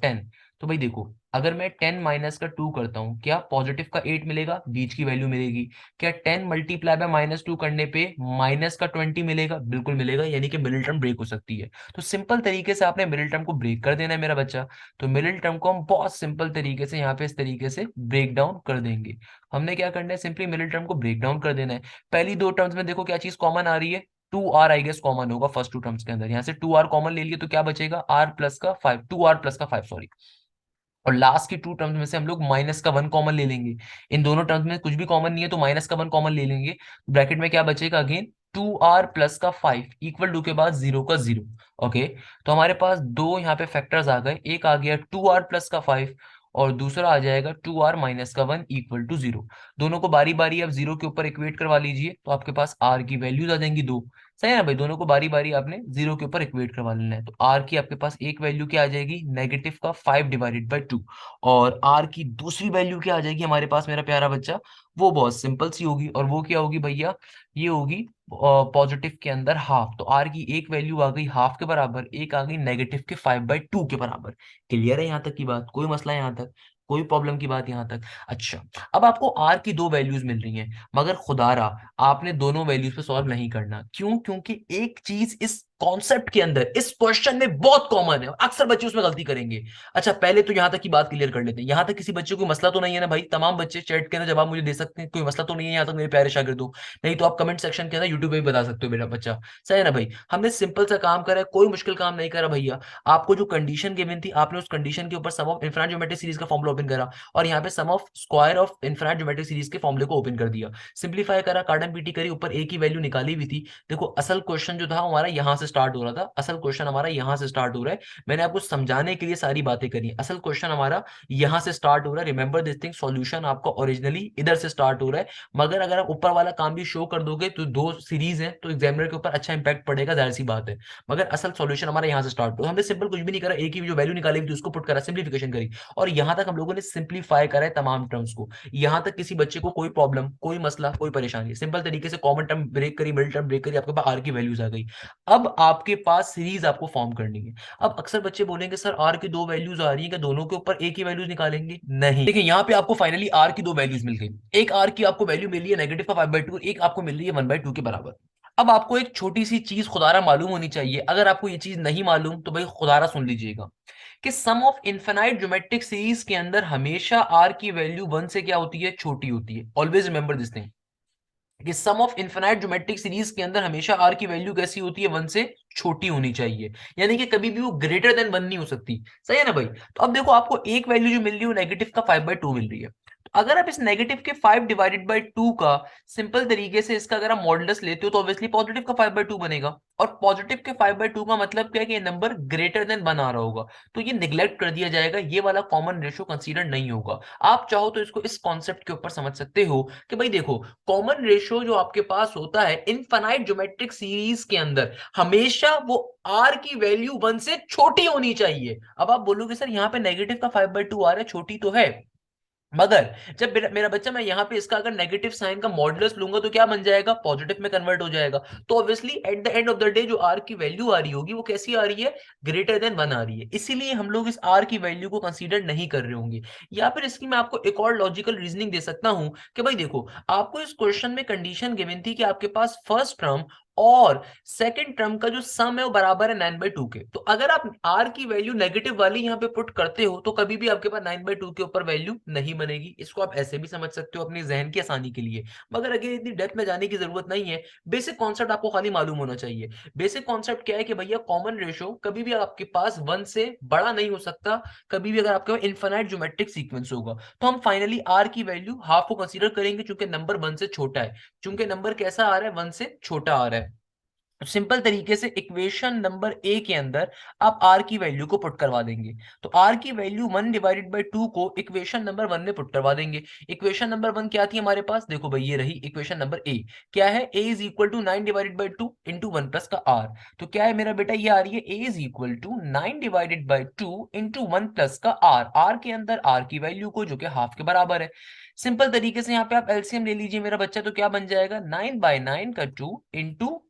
10। तो भाई देखो, अगर मैं 10 माइनस का 2 करता हूँ, क्या पॉजिटिव का 8 मिलेगा, बीच की वैल्यू मिलेगी। क्या 10 मल्टीप्लाई बाय -2 करने पे माइनस का 20 मिलेगा, बिल्कुल मिलेगा, यानी कि मिडिल टर्म ब्रेक हो सकती है। तो सिंपल तरीके से आपने मिडिल टर्म को ब्रेक कर देना है मेरा बच्चा। तो मिडिल टर्म को हम बहुत सिंपल तरीके से यहाँ पे इस तरीके से ब्रेक डाउन कर देंगे। हमने क्या करना है, सिंपली मिडिल टर्म को ब्रेक डाउन कर देना है। पहली दो टर्म्स में देखो क्या चीज कॉमन आ रही है, 2r आई गेस कॉमन होगा फर्स्ट टू टर्म्स के अंदर, यहाँ से 2r कॉमन ले लिए तो क्या बचेगा, r प्लस का 5, 2r प्लस का 5 सॉरी। और लास्ट की टू टर्म्स में से हम लोग माइनस का 1 कॉमन ले लेंगे। इन दोनों टर्म्स में कुछ भी कॉमन नहीं है तो माइनस का 1 कॉमन ले लेंगे। ब्रैकेट में क्या बचेगा, अगेन 2r प्लस का 5 इक्वल टू के बाद 0 का 0। ओके, तो हमारे पास दो यहाँ पे फैक्टर्स आ गए, एक आ गया 2r प्लस का 5 और दूसरा आ जाएगा 2r माइनस का 1 इक्वल टू 0। दोनों को बारी बारी आप 0 के ऊपर इक्वेट करवा लीजिए तो आपके पास r की वैल्यूज आ जाएंगी दो। सही है ना भाई, दोनों को बारी बारी आपने 0 के ऊपर इक्वेट करवा लेना है। तो r की आपके पास एक वैल्यू क्या आ जाएगी, नेगेटिव का 5 डिवाइडेड बाई 2, और r की दूसरी वैल्यू क्या आ जाएगी हमारे पास मेरा प्यारा बच्चा, वो बहुत सिंपल सी होगी, और वो क्या होगी भैया, ये होगी पॉजिटिव के अंदर हाफ। तो r की एक वैल्यू आ गई हाफ के बराबर, एक आ गई नेगेटिव के 5/2 के बराबर। क्लियर है यहाँ तक की बात, कोई मसला है यहाँ तक, कोई प्रॉब्लम की बात यहाँ तक। अच्छा, अब आपको r की दो वैल्यूज मिल रही हैं, मगर खुदारा आपने दोनों वैल्यूज पे सॉल्व नहीं करना। क्यों, क्योंकि एक चीज इस कॉन्सेप्ट के अंदर इस क्वेश्चन में बहुत कॉमन है, अक्सर बच्चे उसमें गलती करेंगे। अच्छा, पहले तो यहां तक की बात क्लियर कर लेते हैं, यहां तक किसी बच्चे को मसला तो नहीं है ना भाई, तमाम बच्चे चैट के अंदर जवाब मुझे दे सकते हैं, कोई मसला तो नहीं है यहाँ तक मेरे प्यारे शागिर्दों। नहीं तो आप कमेंट सेक्शन के अंदर यूट्यूब पे भी बता सकते हो मेरा बच्चा। सही है ना भाई, हमने सिंपल सा काम करा है, कोई मुश्किल काम नहीं करा भैया। आपको जो कंडीशन गिवन थी, आपने उस कंडीशन के ऊपर sum of infinite geometric series का फॉर्मूला ओपन करा, और यहाँ पे sum of square of infinite geometric series के फॉर्मूले को ओपन कर दिया, सिंप्लीफाई करा, कार्डन पीटी करी, ऊपर एक ही वैल्यू निकाली हुई थी। देखो असल क्वेश्चन जो था हमारा यहाँ से स्टार्ट हो रहा था, असल क्वेश्चन हमारा यहाँ से स्टार्ट हो रहा है। मैंने आपको समझाने के लिए सारी बातें करी, असल क्वेश्चन हमारा यहाँ से स्टार्ट हो रहा है। रिमेंबर दिस थिंग, सॉल्यूशन आपका ओरिजिनली इधर से स्टार्ट हो रहा है, मगर अगर आप ऊपर वाला काम भी शो कर दोगे तो दो सीरीज है तो एग्जामिनर के ऊपर अच्छा इंपैक्ट पड़ेगा, जाहिर सी बात है। मगर असल सॉल्यूशन हमारा यहाँ से स्टार्ट हो, हमने सिंपल कुछ भी नहीं करा, एक ही जो वैल्यू निकाली थी उसको पुट करा, सिंप्लीफिकेशन करी, और यहाँ तक हम लोगों ने सिंप्लीफाई करा है तमाम टर्म्स को। यहाँ तक किसी बच्चे को कोई प्रॉब्लम, कोई मसला, कोई परेशानी, सिंपल तरीके से कॉमन टर्म ब्रेक करी, मिडिल टर्म ब्रेक करी, आपके पास आर की वैल्यूज आ गई। अब आपके पास सीरीज आपको फॉर्म करनी है। अब अक्सर बच्चे बोलेंगे सर आर की दो वैल्यूज आ रही है, क्या दोनों के ऊपर एक ही वैल्यूज निकालेंगे, नहीं। देखिए यहाँ पे आपको फाइनली आर की दो वैल्यूज मिल गई, एक आर की आपको वैल्यू मिली है नेगेटिव का 5/2, एक आपको मिल रही है 1/2 के बराबर। अब आपको एक छोटी सी चीज खुदारा मालूम होनी चाहिए, अगर आपको ये चीज नहीं मालूम तो भाई खुदारा सुन लीजिएगा, कि sum of infinite geometric series के अंदर हमेशा आर की वैल्यू 1 से क्या होती है, छोटी होती है। ऑलवेज रिमेंबर दिस थिंग, कि sum of infinite geometric series के अंदर हमेशा आर की वैल्यू कैसी होती है, 1 से छोटी होनी चाहिए, यानी कि कभी भी वो ग्रेटर देन 1 नहीं हो सकती। सही है ना भाई। तो अब देखो आपको एक वैल्यू जो मिल रही है वो नेगेटिव का 5/2 मिल रही है, तो अगर आप इस नेगेटिव के 5 डिवाइडेड बाई 2 का सिंपल तरीके से इसका अगर आप मॉडुलस लेते हो तो ऑब्वियसली पॉजिटिव का 5/2 बनेगा, और पॉजिटिव के 5/2 का मतलब क्या है कि ये नंबर ग्रेटर देन 1 आ रहा होगा, तो ये निग्लेक्ट कर दिया जाएगा, ये वाला कॉमन रेशियो कंसीडर नहीं होगा। आप चाहो तो इसको इस कॉन्सेप्ट के ऊपर समझ सकते हो कि भाई देखो, कॉमन रेशियो जो आपके पास होता है इनफिनाइट ज्योमेट्रिक सीरीज के अंदर, हमेशा वो आर की वैल्यू 1 से छोटी होनी चाहिए। अब आप बोलोगे सर यहाँ पे नेगेटिव का 5/2 आ रहा है, छोटी तो है, मगर जब मेरा बच्चा मैं यहाँ पे इसका अगर नेगेटिव साइन का मॉडुलस लूंगा तो क्या बन जाएगा, पॉजिटिव में कन्वर्ट हो जाएगा। तो obviously at the end of the day जो आर की वैल्यू आ रही होगी वो कैसी आ रही है, ग्रेटर देन 1 आ रही है, इसीलिए हम लोग इस आर की वैल्यू को कंसीडर नहीं कर रहे होंगे। या फिर इसकी मैं आपको एक और लॉजिकल रीजनिंग दे सकता हूं कि भाई देखो, आपको इस क्वेश्चन में कंडीशन गिवन थी कि आपके पास फर्स्ट टर्म और सेकंड टर्म का जो सम है वो बराबर है 9/2 के। तो अगर आप आर की वैल्यू नेगेटिव वाली यहाँ पे पुट करते हो तो कभी भी आपके पास 9/2 के ऊपर वैल्यू नहीं बनेगी। इसको आप ऐसे भी समझ सकते हो अपनी जहन की आसानी के लिए, मगर अगर इतनी डेप्थ में जाने की जरूरत नहीं है। बेसिक कॉन्सेप्ट आपको खाली मालूम होना चाहिए। बेसिक कॉन्सेप्ट क्या है कि भैया कॉमन रेशो कभी भी आपके पास 1 से बड़ा नहीं हो सकता, कभी भी अगर आपके पास इनफाइनाइट ज्योमेट्रिक सीक्वेंस होगा। तो हम फाइनली आर की वैल्यू हाफ को कंसीडर करेंगे, चूंकि नंबर 1 से छोटा है, चूंकि नंबर कैसा आ रहा है, 1 से छोटा आ रहा है। सिंपल तरीके से इक्वेशन नंबर ए के अंदर आप आर की वैल्यू को पुट करवा देंगे। तो आर की वैल्यू 1/2 को इक्वेशन नंबर 1 में पुट करवा देंगे। इक्वेशन नंबर 1 क्या थी हमारे पास, देखो भाई ये रही इक्वेशन नंबर ए। क्या है, a is equal to 9/2 into 1 plus का आर। तो क्या है मेरा बेटा, ये आ रही है a is equal to 9/2 into 1 plus का आर। आर के अंदर आर की वैल्यू को, जो कि हाफ के बराबर है। सिंपल तरीके से यहाँ पे आप एलसीएम ले लीजिए मेरा बच्चा, तो क्या बन जाएगा, 9/9 का 2 इंटू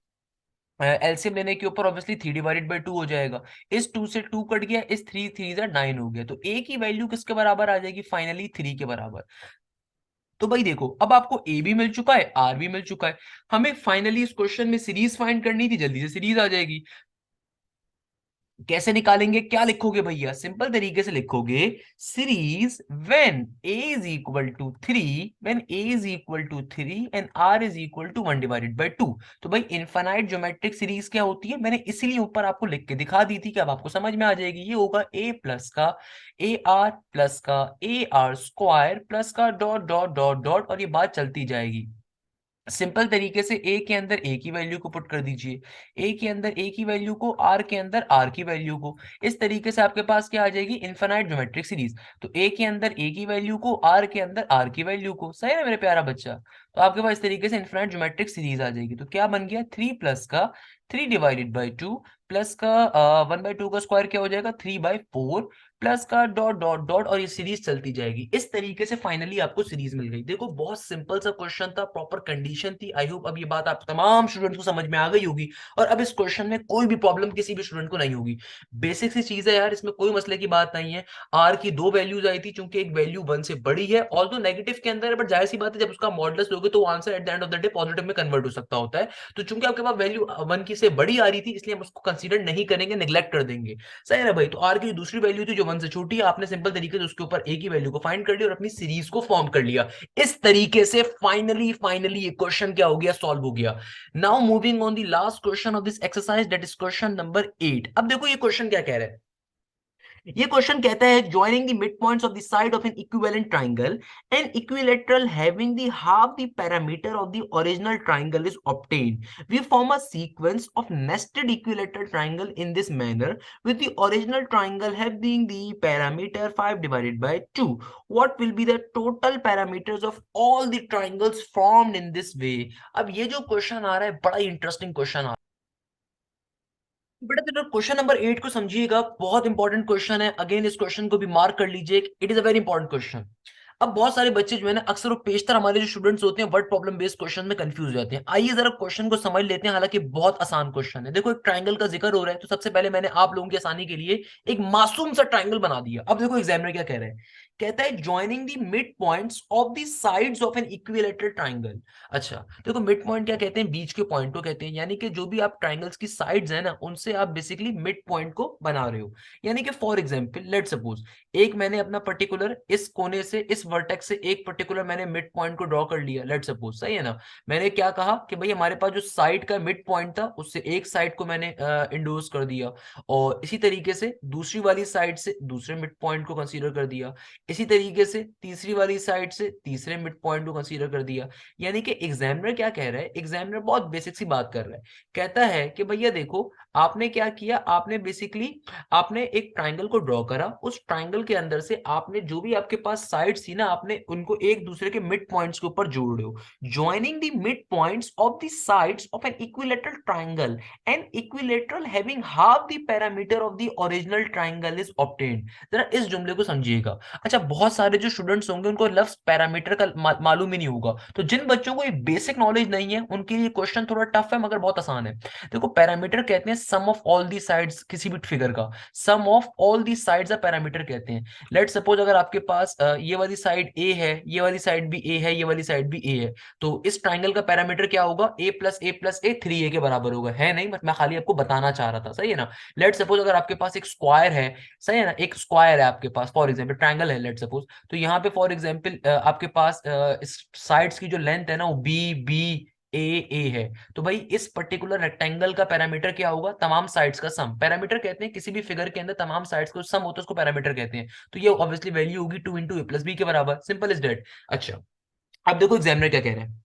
एलसीएम लेने के ऊपर ऑब्वियसली 3/2 हो जाएगा। इस 2 से 2 कट गया, इस 3 3 जा 9 हो गया। तो ए की वैल्यू किसके बराबर आ जाएगी, फाइनली 3 के बराबर। तो भाई देखो, अब आपको ए भी मिल चुका है, आर भी मिल चुका है। हमें फाइनली इस क्वेश्चन में सीरीज फाइंड करनी थी, जल्दी से सीरीज आ जाएगी। कैसे निकालेंगे, क्या लिखोगे भैया, सिंपल तरीके से लिखोगे series when a is equal to 3, when a is equal to 3 and r is equal to 1/2। तो भाई इनफाइनाइट ज्योमेट्रिक सीरीज क्या होती है, मैंने इसीलिए ऊपर आपको लिख के दिखा दी थी कि अब आपको समझ में आ जाएगी। ये होगा a प्लस का ए आर प्लस का ए आर स्क्वायर प्लस का डॉट डॉट डॉट डॉट, और ये बात चलती जाएगी। सिंपल तरीके से ए के अंदर ए की वैल्यू को पुट कर दीजिए, ए के अंदर ए की वैल्यू को, आर के अंदर आर की वैल्यू को। इस तरीके से आपके पास क्या आ जाएगी, इनफाइनाइट ज्योमेट्रिक सीरीज। तो ए के अंदर ए की वैल्यू को, आर के अंदर आर की वैल्यू को। सही है ना मेरे प्यारा बच्चा। तो आपके पास इस तरीके से इनफाइनाइट ज्योमेट्रिक सीरीज आ जाएगी। तो क्या बन गया, 3 प्लस का 3/2 प्लस का 1/2 का स्क्वायर क्या हो जाएगा, 3/4 प्लस का डॉट डॉट डॉट, और ये सीरीज चलती जाएगी। इस तरीके से फाइनली आपको सीरीज मिल गई। देखो बहुत सिंपल सा क्वेश्चन था, प्रॉपर कंडीशन थी। आई होप अब ये बात आप तमाम स्टूडेंट को समझ में आ गई होगी, और अब इस क्वेश्चन में कोई भी प्रॉब्लम किसी भी स्टूडेंट को नहीं होगी। बेसिक सी चीज है यार, इसमें कोई मसले की बात नहीं है। आर की दो वैल्यूज आई थी, चूंकि एक वैल्यू 1 से बड़ी है, ऑल्दो नेगेटिव के अंदर है, बट जाहिर सी बात है जब उसका मॉडुलस लोगे तो answer at the end of the day positive में कन्वर्ट हो सकता होता है। तो चूंकि आपके पास वैल्यू 1 की से बड़ी आ रही थी, इसलिए हम उसको कंसीडर नहीं करेंगे, निग्लेक्ट कर देंगे। सही है ना भाई। तो आर की दूसरी वैल्यू थी जो 1 से छोटी है, आपने सिंपल तरीके से उसके ऊपर ए की वैल्यू को फाइंड कर लिया और अपनी सीरीज को फॉर्म कर लिया। इस तरीके से फाइनली फाइनली ये क्वेश्चन क्या हो गया, सॉल्व हो गया। Now moving on the last question of this exercise, that is question number 8। अब देखो ये क्वेश्चन क्या कह रहा है। ये क्वेश्चन कहता है joining the midpoints of the side of an equivalent triangle, an equilateral having the half the parameter of the original triangle is obtained. We form a sequence of nested equilateral triangle in this manner, with the original triangle having the parameter 5/2. What will be the total parameters of all the triangles formed in this way? अब ये जो question आ रहा है बड़ा interesting question आ रहा है बेटा। तो क्वेश्चन नंबर 8 को समझिएगा, बहुत इंपॉर्टेंट क्वेश्चन है। अगेन इस क्वेश्चन को भी मार्क कर लीजिए, it is a very important question. अब बहुत सारे बच्चे जो है ना, अक्सर वो पेशतर हमारे जो स्टूडेंट्स होते हैं वर्ड प्रॉब्लम बेस्ड क्वेश्चन में कंफ्यूज हो जाते हैं। आइए जरा क्वेश्चन को समझ लेते हैं, हालांकि बहुत आसान क्वेश्चन है। देखो एक ट्राइंगल का जिक्र हो रहा है, तो सबसे पहले मैंने आप लोगों की आसानी के लिए एक मासूम सा ट्राइंगल बना दिया। अब देखो एग्जामिनर क्या कह रहा है, कहता है joining the mid points of the sides of an equilateral triangle. अच्छा, देखो मिड पॉइंट क्या कहते हैं, बीच के पॉइंट को कहते हैं, यानी कि जो भी आप ट्राइंगल्स की साइड्स है ना, उनसे आप बेसिकली मिड पॉइंट को बना रहे हो। यानी कि फॉर एग्जांपल लेट सपोज एक मैंने अपना पर्टिकुलर इस कोने से, इस वर्टेक्स से एक पर्टिकुलर मैंने मिड पॉइंट को ड्रॉ कर लिया, लेट सपोज। सही है ना। मैंने क्या कहा कि भाई हमारे पास जो साइड का मिड पॉइंट था, उससे एक साइड को मैंने इंडोर्स कर दिया, और इसी तरीके से दूसरी वाली साइड से दूसरे मिड पॉइंट को कंसीडर कर दिया, इसी तरीके से तीसरी वाली साइड से तीसरे मिड पॉइंट को कंसीडर कर दिया। यानी कि एग्जामिनर क्या कह रहा है, एग्जामिनर बहुत बेसिक सी बात कर रहा है। कहता है कि भैया देखो आपने क्या किया, आपने बेसिकली आपने एक ट्राइंगल को ड्रॉ करा, उस ट्राइंगल के अंदर से आपने जो भी आपके पास साइड्स थी ना, आपने उनको एक दूसरे के मिड पॉइंट्स के ऊपर जोड़ रहे हो। Joining the mid points of the sides of an equilateral triangle, an equilateral having half the parameter of the original triangle is obtained. जरा इस जुमले को समझिएगा। अच्छा, बहुत सारे जो स्टूडेंट्स होंगे उनको लफ्ज पैरामीटर का मालूम ही नहीं होगा, तो जिन बच्चों को ये बेसिक नॉलेज नहीं है उनके लिए क्वेश्चन थोड़ा टफ है, मगर बहुत आसान है। देखो पैरामीटर कहते हैं sum of all the sides किसी भी फिगर का, sum of all the sides parameter कहते हैं। लेट सपोज अगर आपके पास ये वाली साइड साइड ए है, ये वाली साइड भी ए है, ये वाली साइड भी ए है, तो इस ट्राइंगल का पैरामीटर क्या होगा, a+a+a 3a के बराबर होगा, है नहीं, बट मैं खाली आपको बताना चाह रहा था, सही है ना। लेट सपोज अगर आपके पास एक स्क्वायर है, सही है ना, एक स्क्वायर है आपके पास, फॉर एग्जाम्पल ट्राइंगल है लेट सपोज, तो यहाँ पे फॉर एग्जाम्पल आपके पास साइड्स की जो लेंथ है ना वो बी बी ए ए है, तो भाई इस पर्टिकुलर रेक्टेंगल का पैरामीटर क्या होगा, तमाम साइड्स का सम, पैरामीटर कहते हैं किसी भी फिगर के अंदर तमाम साइड्स को सम होता है उसको पैरामीटर कहते हैं, तो ये ऑब्वियसली वैल्यू होगी 2 × a + b के बराबर, सिंपल इज दैट। अच्छा, अब देखो एग्जामिनर क्या कह रहे हैं,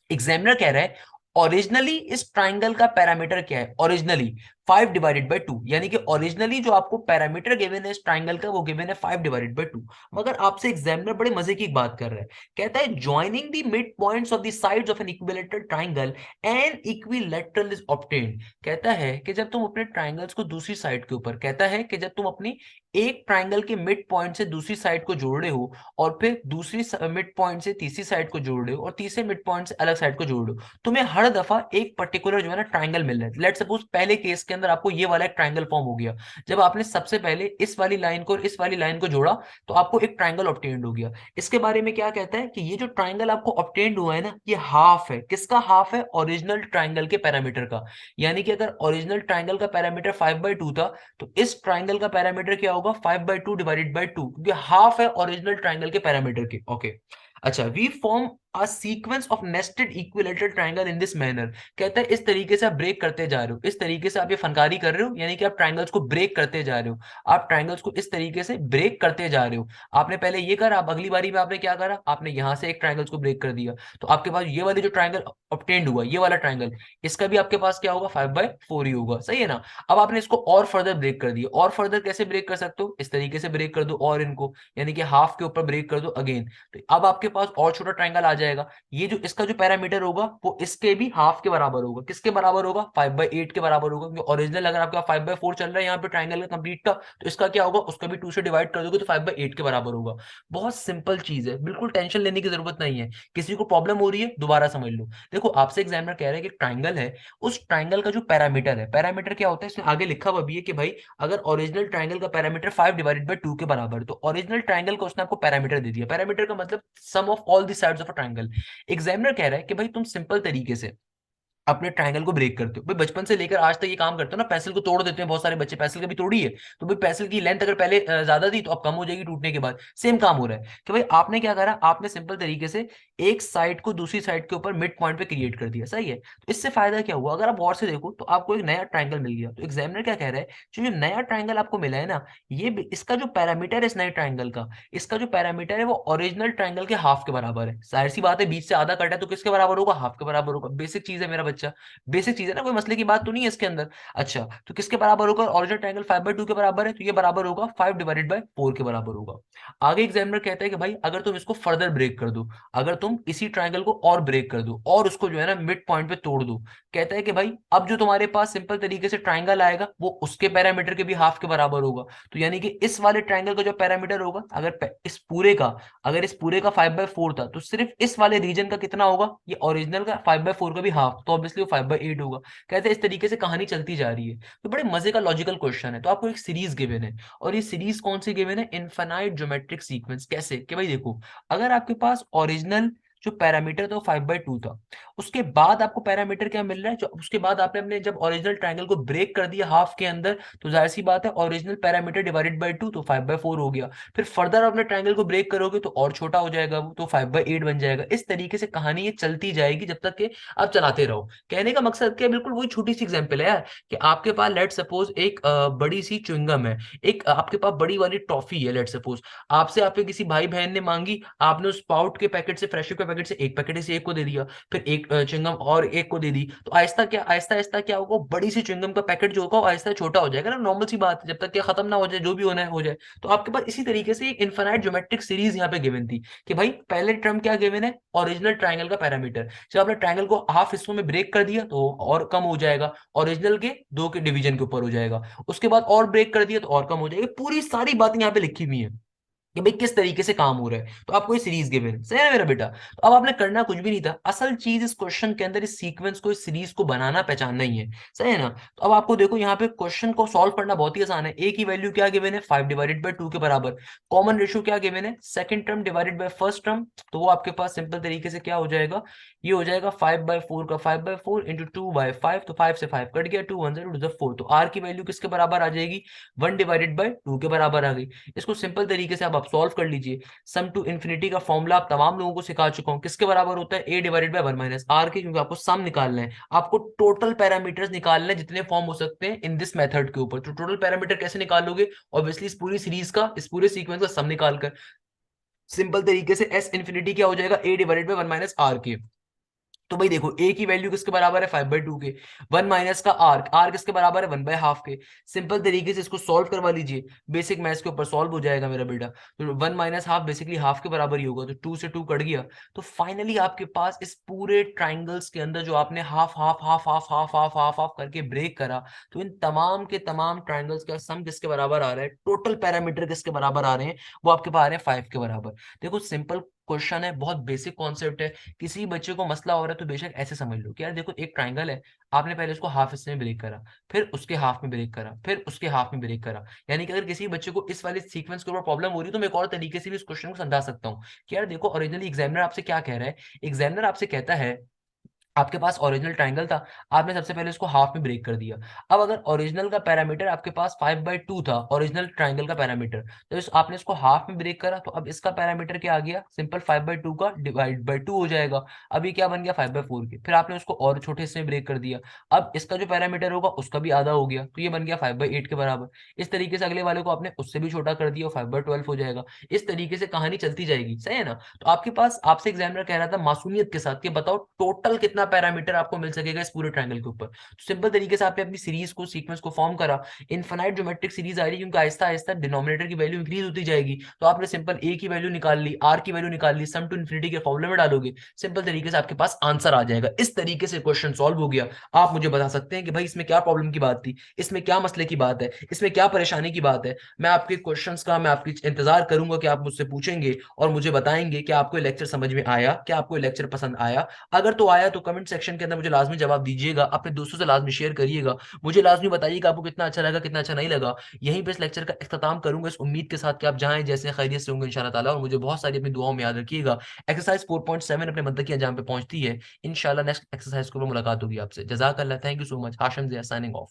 एग्जामिनर कह रहा है ओरिजिनली इस ट्राइंगल का पैरामीटर क्या है, ओरिजिनली 5/2, यानी कि ओरिजिनली जो आपको पैरामीटर गिवन है इस ट्राइंगल का वो गिवन है 5/2, मगर आपसे एग्जामिनर बड़े मजे की एक बात कर रहा है, कहता है joining the mid points of the sides of an equilateral triangle and equilateral is obtained, कहता है कि जब तुम अपने ट्राइंगल्स को दूसरी साइड के ऊपर, कहता है कि जब तुम अपनी एक ट्राइंगल के मिड पॉइंट से दूसरी साइड को जोड़ रहे हो और फिर दूसरी मिड पॉइंट से तीसरी साइड को जोड़ रहे हो और तीसरे मिड पॉइंट से अलग साइड को जोड़ रहे हो, तुम्हें हर दफा एक पर्टिकुलर जो है ना ट्राइंगल मिल रहा है। लेट सपोज पहले केस के अंदर आपको ये वाला एक ट्राइंगल फॉर्म हो गया, जब आपने सबसे पहले इस वाली लाइन को और इस वाली लाइन को जोड़ा तो आपको एक ट्राइंगल ऑब्टेन्ड हो गया। इसके बारे में क्या कहता है कि ये जो ट्राइंगल आपको ऑब्टेन्ड हुआ है ना, ये हाफ है, किसका हाफ है, ओरिजिनल ट्राइंगल के पैरामीटर का, यानी कि अगर ओरिजिनल ट्राइंगल का पैरामीटर 5/2 था तो इस ट्राइंगल का पैरामीटर क्या होगा, 5/2 क्योंकि हाफ है ओरिजिनल ट्राइंगल के पैरामीटर के। ओके, अच्छा, we form a sequence of nested equilateral triangle in this manner, कहता है इस तरीके से आप ब्रेक करते जा रहे हो, इस तरीके से आप ये फनकारी कर रहे हो, यानी कि आप ट्राइंगल्स को ब्रेक करते जा रहे हो, आप ट्राइंगल्स को इस तरीके से ब्रेक करते जा रहे हो। आपने पहले ये करा, अब अगली बारी में आपने क्या करा, आपने यहां से एक ट्राइंगल्स को ब्रेक कर दिया, तो आपके पास ये वाली जो ट्राइंगल ऑब्टेन्ड हुआ, ये वाला ट्राइंगल, इसका भी आपके पास क्या होगा, 5/4 ही होगा, सही है ना। अब आपने इसको और फर्दर ब्रेक कर दिया, और फर्दर कैसे ब्रेक कर सकते हो, इस तरीके से ब्रेक कर दो और इनको, यानी कि हाफ के ऊपर ब्रेक कर दो अगेन, तो अब आपके पास और छोटा ट्राइंगल आ जाएगा, ये जो इसका जो पैरामीटर होगा वो इसके भी हाफ के बराबर होगा, किसके बराबर होगा, 5/8 के बराबर होगा, क्योंकि ओरिजिनल अगर आपका 5/4 चल रहा है यहाँ पे ट्राइंगल का कंप्लीट का, तो इसका क्या होगा, उसका भी 2 से डिवाइड कर दोगे तो 5/8 के बराबर होगा। बहुत सिंपल चीज है, बिल्कुल टेंशन लेने की जरूरत नहीं है, किसी को प्रॉब्लम हो रही है दोबारा समझ लो। देखो आपसे एग्जामिनर कह रहे हैं कि ट्राइंगल है, उस ट्राइंगल का जो पैरामीटर है, पैरामीटर क्या होता है, इसमें आगे लिखा हुआ भी है कि भाई अगर ओरिजिनल ट्राइंगल का पैरामीटर 5/2 के बराबर, तो ओरिजिनल ट्राइंगल का उसने आपको पैरामीटर दे दिया, पैरामीटर का मतलब sum of all the sides of a triangle. Examiner कह रहा है कि भाई तुम सिंपल तरीके से अपने ट्रायंगल को ब्रेक करते हो, भाई बचपन से लेकर आज तक ये काम करते हो ना, पेंसिल को तोड़ देते हैं बहुत सारे बच्चे, पेंसिल कभी तोड़ी है, तो भाई पेंसिल की लेंथ अगर पहले ज्यादा थी तो अब कम हो जाएगी टूटने के बाद, सेम काम हो रहा है कि भाई आपने क्या करा, आपने सिंपल तरीके से एक साइड को दूसरी साइड के ऊपर मिड पॉइंट पे क्रिएट कर दिया, सही है। तो इससे फायदा क्या हुआ, अगर आप गौर से देखो तो आपको एक नया ट्राइंगल मिल गया, तो एग्जामिनर क्या कह रहा है, जो नया ट्राइंगल आपको मिला है ना, इसका जो पैरामीटर है इस नए ट्राइंगल का, इसका जो पैरामीटर है वो ओरिजिनल ट्राइंगल के हाफ के बराबर है, जाहिर सी बात है बीच से आधा कटा है तो किसके बराबर होगा, हाफ के बराबर होगा, बेसिक चीज है मेरा बच्चा, बेसिक चीज है ना, कोई मसले की बात तो नहीं है इसके अंदर। अच्छा, तो किसके बराबर होगा, ओरिजिनल ट्रायंगल 5/2 के बराबर है, तो ये बराबर होगा 5/4 के बराबर होगा। आगे एग्जामिनर कहता है कि भाई अगर तुम इसको फर्दर ब्रेक कर दो, अगर तुम इसी ट्रायंगल को और ब्रेक कर दो और उसको जो है ना मिड पॉइंट पे तोड़ दो, कहता है कि भाई अब जो तुम्हारे पास सिंपल तरीके से ट्रायंगल आएगा वो उसके पैरामीटर के भी हाफ के बराबर होगा, तो यानी कि इस वाले ट्रायंगल का जो पैरामीटर होगा, अगर इस पूरे का 5/4 था तो सिर्फ इस वाले रीजन का कितना होगा, ये ओरिजिनल का 5/4 का भी हाफ, तो ऑब्वियसली वो 5/8 होगा। कहते हैं इस तरीके से कहानी चलती जा रही है, तो बड़े मजे का लॉजिकल क्वेश्चन है। तो आपको एक सीरीज गिवन है, और ये सीरीज कौन सी गिवन है, इनफाइनाइट ज्योमेट्रिक सीक्वेंस। कैसे कि भाई देखो, अगर आपके पास ओरिजिनल जो पैरामीटर था वो 5/2 था, उसके बाद आपको पैरामीटर क्या मिल रहा है, जो उसके बाद आपने अपने जब ओरिजिनल ट्रायंगल को ब्रेक कर दिया हाफ के अंदर, तो जाहिर सी बात है ओरिजिनल पैरामीटर डिवाइडेड बाय 2 तो 5/4 हो गया, फिर फर्दर अपने ट्रायंगल को ब्रेक करोगे तो और छोटा हो जाएगा वो, तो 5/8 बन जाएगा। इस तरीके से कहानी ये चलती जाएगी जब तक कि आप चलाते रहो। कहने का मकसद क्या है, बिल्कुल वही छोटी सी एग्जांपल है यार, कि आपके पास लेट सपोज एक बड़ी सी च्युइंगम है, एक आपके पास बड़ी वाली टॉफी है, लेट सपोज आपसे आपके किसी भाई बहन ने मांगी, आपने उस स्पाउट के पैकेट से, फ्रेशो के पैकेट से एक पैकेट इसे एक को दे दिया, फिर एक च्युइंगम और एक को दे दी, तो आहिस्ता आहिस्ता क्या होगा, बड़ी सी च्युइंगम का पैकेट जो होगा वो आहिस्ता छोटा हो जाएगा ना, नॉर्मल सी बात है, जब तक कि खत्म ना हो जाए, जो भी होना है हो जाए। तो आपके पास इसी तरीके से एक इनफाइनाइट ज्योमेट्रिक सीरीज यहाँ पे गिवन थी, कि भाई पहले टर्म क्या गिवन है, ओरिजिनल ट्राइंगल का पैरामीटर, जब आपने ट्राइंगल को हाफ हिस्सों में ब्रेक कर दिया तो और कम हो जाएगा, ओरिजिनल के 2 के डिवीजन के ऊपर हो जाएगा, उसके बाद और ब्रेक कर दिया तो और कम हो जाएगा, पूरी सारी बातें यहाँ पे लिखी हुई है। कि भाई किस तरीके से काम हो रहा है। तो आपको ये सीरीज गिवन है, सही है ना मेरा बेटा। तो अब आपने करना कुछ भी नहीं था, असल चीज इस क्वेश्चन के अंदर इस सीक्वेंस को, इस सीरीज को बनाना पहचानना ही है, सही है ना। तो अब आपको देखो यहाँ पे क्वेश्चन को सॉल्व करना बहुत ही आसान है। ए की वैल्यू क्या गिवन है, 5/2 के बराबर। कॉमन रेशियो क्या गिवन है, second term divided by first term. तो वो आपके पास सिंपल तरीके से क्या हो जाएगा, ये हो जाएगा 5/4 का 5/4 इंटू 2/5। तो 5 से 5 कट गया, 2 1 2 4। तो आर की वैल्यू किसके बराबर आ जाएगी, 1/2 के बराबर आ गई। इसको सिंपल तरीके से आप सॉल्व कर लीजिए। सम टू इन्फिनिटी का फॉर्मूला आप तमाम लोगों को सिखा चुका हूं, किसके बराबर होता है, ए डिवाइडेड बाय 1 - आर के, क्योंकि आपको सम निकालना है, आपको टोटल पैरामीटर्स निकालने हैं जितने फॉर्म हो सकते हैं इन दिस मेथड के ऊपर। तो टोटल पैरामीटर कैसे निकालोगे, ऑब्वियसली इस पूरी सीरीज का, इस पूरे सीक्वेंस का सम निकालकर। सिंपल तरीके से एस इन्फिनिटी क्या हो जाएगा, ए डिवाइडेड बाय 1 - आर के। तो भाई देखो ए की वैल्यू किसके बराबर है, 5/2 के। 1 माइनस का आर, आर किसके बराबर है, 1/2 के। सिंपल तरीके से इसको सॉल्व करवा लीजिए, बेसिक मैथ्स के ऊपर सॉल्व हो जाएगा मेरा बेटा। तो 1 माइनस हाफ बेसिकली हाफ के बराबर ही होगा, तो 2 से 2 कट गया। तो फाइनली आपके पास इस पूरे ट्राइंगल्स के अंदर जो आपने half half half half half half half half करके ब्रेक करा, तो इन तमाम के तमाम ट्राइंगल्स का सम किसके बराबर आ रहा है, टोटल पैरामीटर किसके बराबर आ रहे हैं, वो आपके पास आ रहे हैं 5 के बराबर। देखो सिंपल क्वेश्चन है, बहुत बेसिक कॉन्सेप्ट है। किसी बच्चे को मसला हो रहा है तो बेशक ऐसे समझ लो कि यार देखो एक ट्राइंगल है, आपने पहले उसको हाफ हिस्से में ब्रेक करा, फिर उसके हाफ में ब्रेक करा, फिर उसके हाफ में ब्रेक करा। यानी कि अगर किसी बच्चे को इस वाले सीक्वेंस के ऊपर प्रॉब्लम हो रही है तो मैं एक और तरीके से भी इस क्वेश्चन को समझा सकता हूँ कि यार देखो ओरिजिनली एग्जामिनर आपसे क्या कह रहा है। एग्जामिनर आपसे कहता है, आपके पास ओरिजिनल ट्राइंगल था, आपने सबसे पहले इसको हाफ में ब्रेक कर दिया। अब अगर ओरिजिनल का पैरामीटर आपके पास 5/2 था, ओरिजिनल ट्राइंगल का पैरामीटर, तो आपने इसको हाफ में ब्रेक करा, तो अब इसका पैरामीटर क्या आ गया, सिंपल 5/2 का डिवाइड बाई 2 हो जाएगा। अब ये क्या बन गया, 5/4 के। फिर आपने उसको और छोटे हिस्से में ब्रेक कर दिया, अब इसका जो पैरामीटर होगा उसका भी आधा हो गया, तो ये बन गया 5/8 के बराबर। इस तरीके से अगले वाले को आपने उससे भी छोटा कर दिया, 5/12 हो जाएगा। इस तरीके से कहानी चलती जाएगी, सही है ना। तो आपके पास, आपसे एग्जामिनर कह रहा था मासूमियत के साथ कि बताओ टोटल कितना पैरामीटर आपको मिल सकेगा इस पूरे ट्रायंगल के ऊपर। तो सिंपल तरीके से आपने अपनी सीरीज को, सीक्वेंस को फॉर्म करा। इनफाइनाइट ज्योमेट्रिक सीरीज आ रही है क्योंकि आहिस्ता आहिस्ता डिनोमिनेटर की वैल्यू इंक्रीज होती जाएगी। तो आपने सिंपल ए की वैल्यू निकाल ली, आर की वैल्यू निकाल ली, सम टू इन्फिनिटी के फॉर्मूले में डालोगे, सिंपल तरीके से आपके पास आंसर आ जाएगा। इस तरीके से क्वेश्चन सॉल्व हो गया। आप मुझे बता सकते हैं कि भाई इसमें क्या प्रॉब्लम की बात थी, इसमें क्या मसले की बात है, इसमें क्या परेशानी की बात है। मैं आपके क्वेश्चंस का, मैं आपकी इंतजार करूंगा कि आप मुझसे पूछेंगे और मुझे बताएंगे कि आपको लेक्चर समझ में आया, क्या आपको लेक्चर पसंद आया। अगर तो आया तो कमेंट सेक्शन के अंदर मुझे लाजमी जवाब दीजिएगा, अपने दोस्तों से लाजमी शेयर करिएगा। मुझे लाजमी बताइएगा आपको कितना अच्छा लगा, कितना अच्छा नहीं लगा। यहीं पे इस लेक्चर का इख्तिताम करूंगा, इस उम्मीद के साथ कि आप जाएं जैसे खैरियत से होंगे इंशाल्लाह ताला, और मुझे बहुत सारी अपनी दुआओं में याद रखिएगा। एक्सरसाइज 4.7 अपने मंतकी अंजाम पे पहुंचती है। इंशाल्लाह नेक्स्ट एक्सरसाइज को मुलाकात होगी आपसे। जज़ाकल्लाह, thank you so much. Hashim Zia signing of.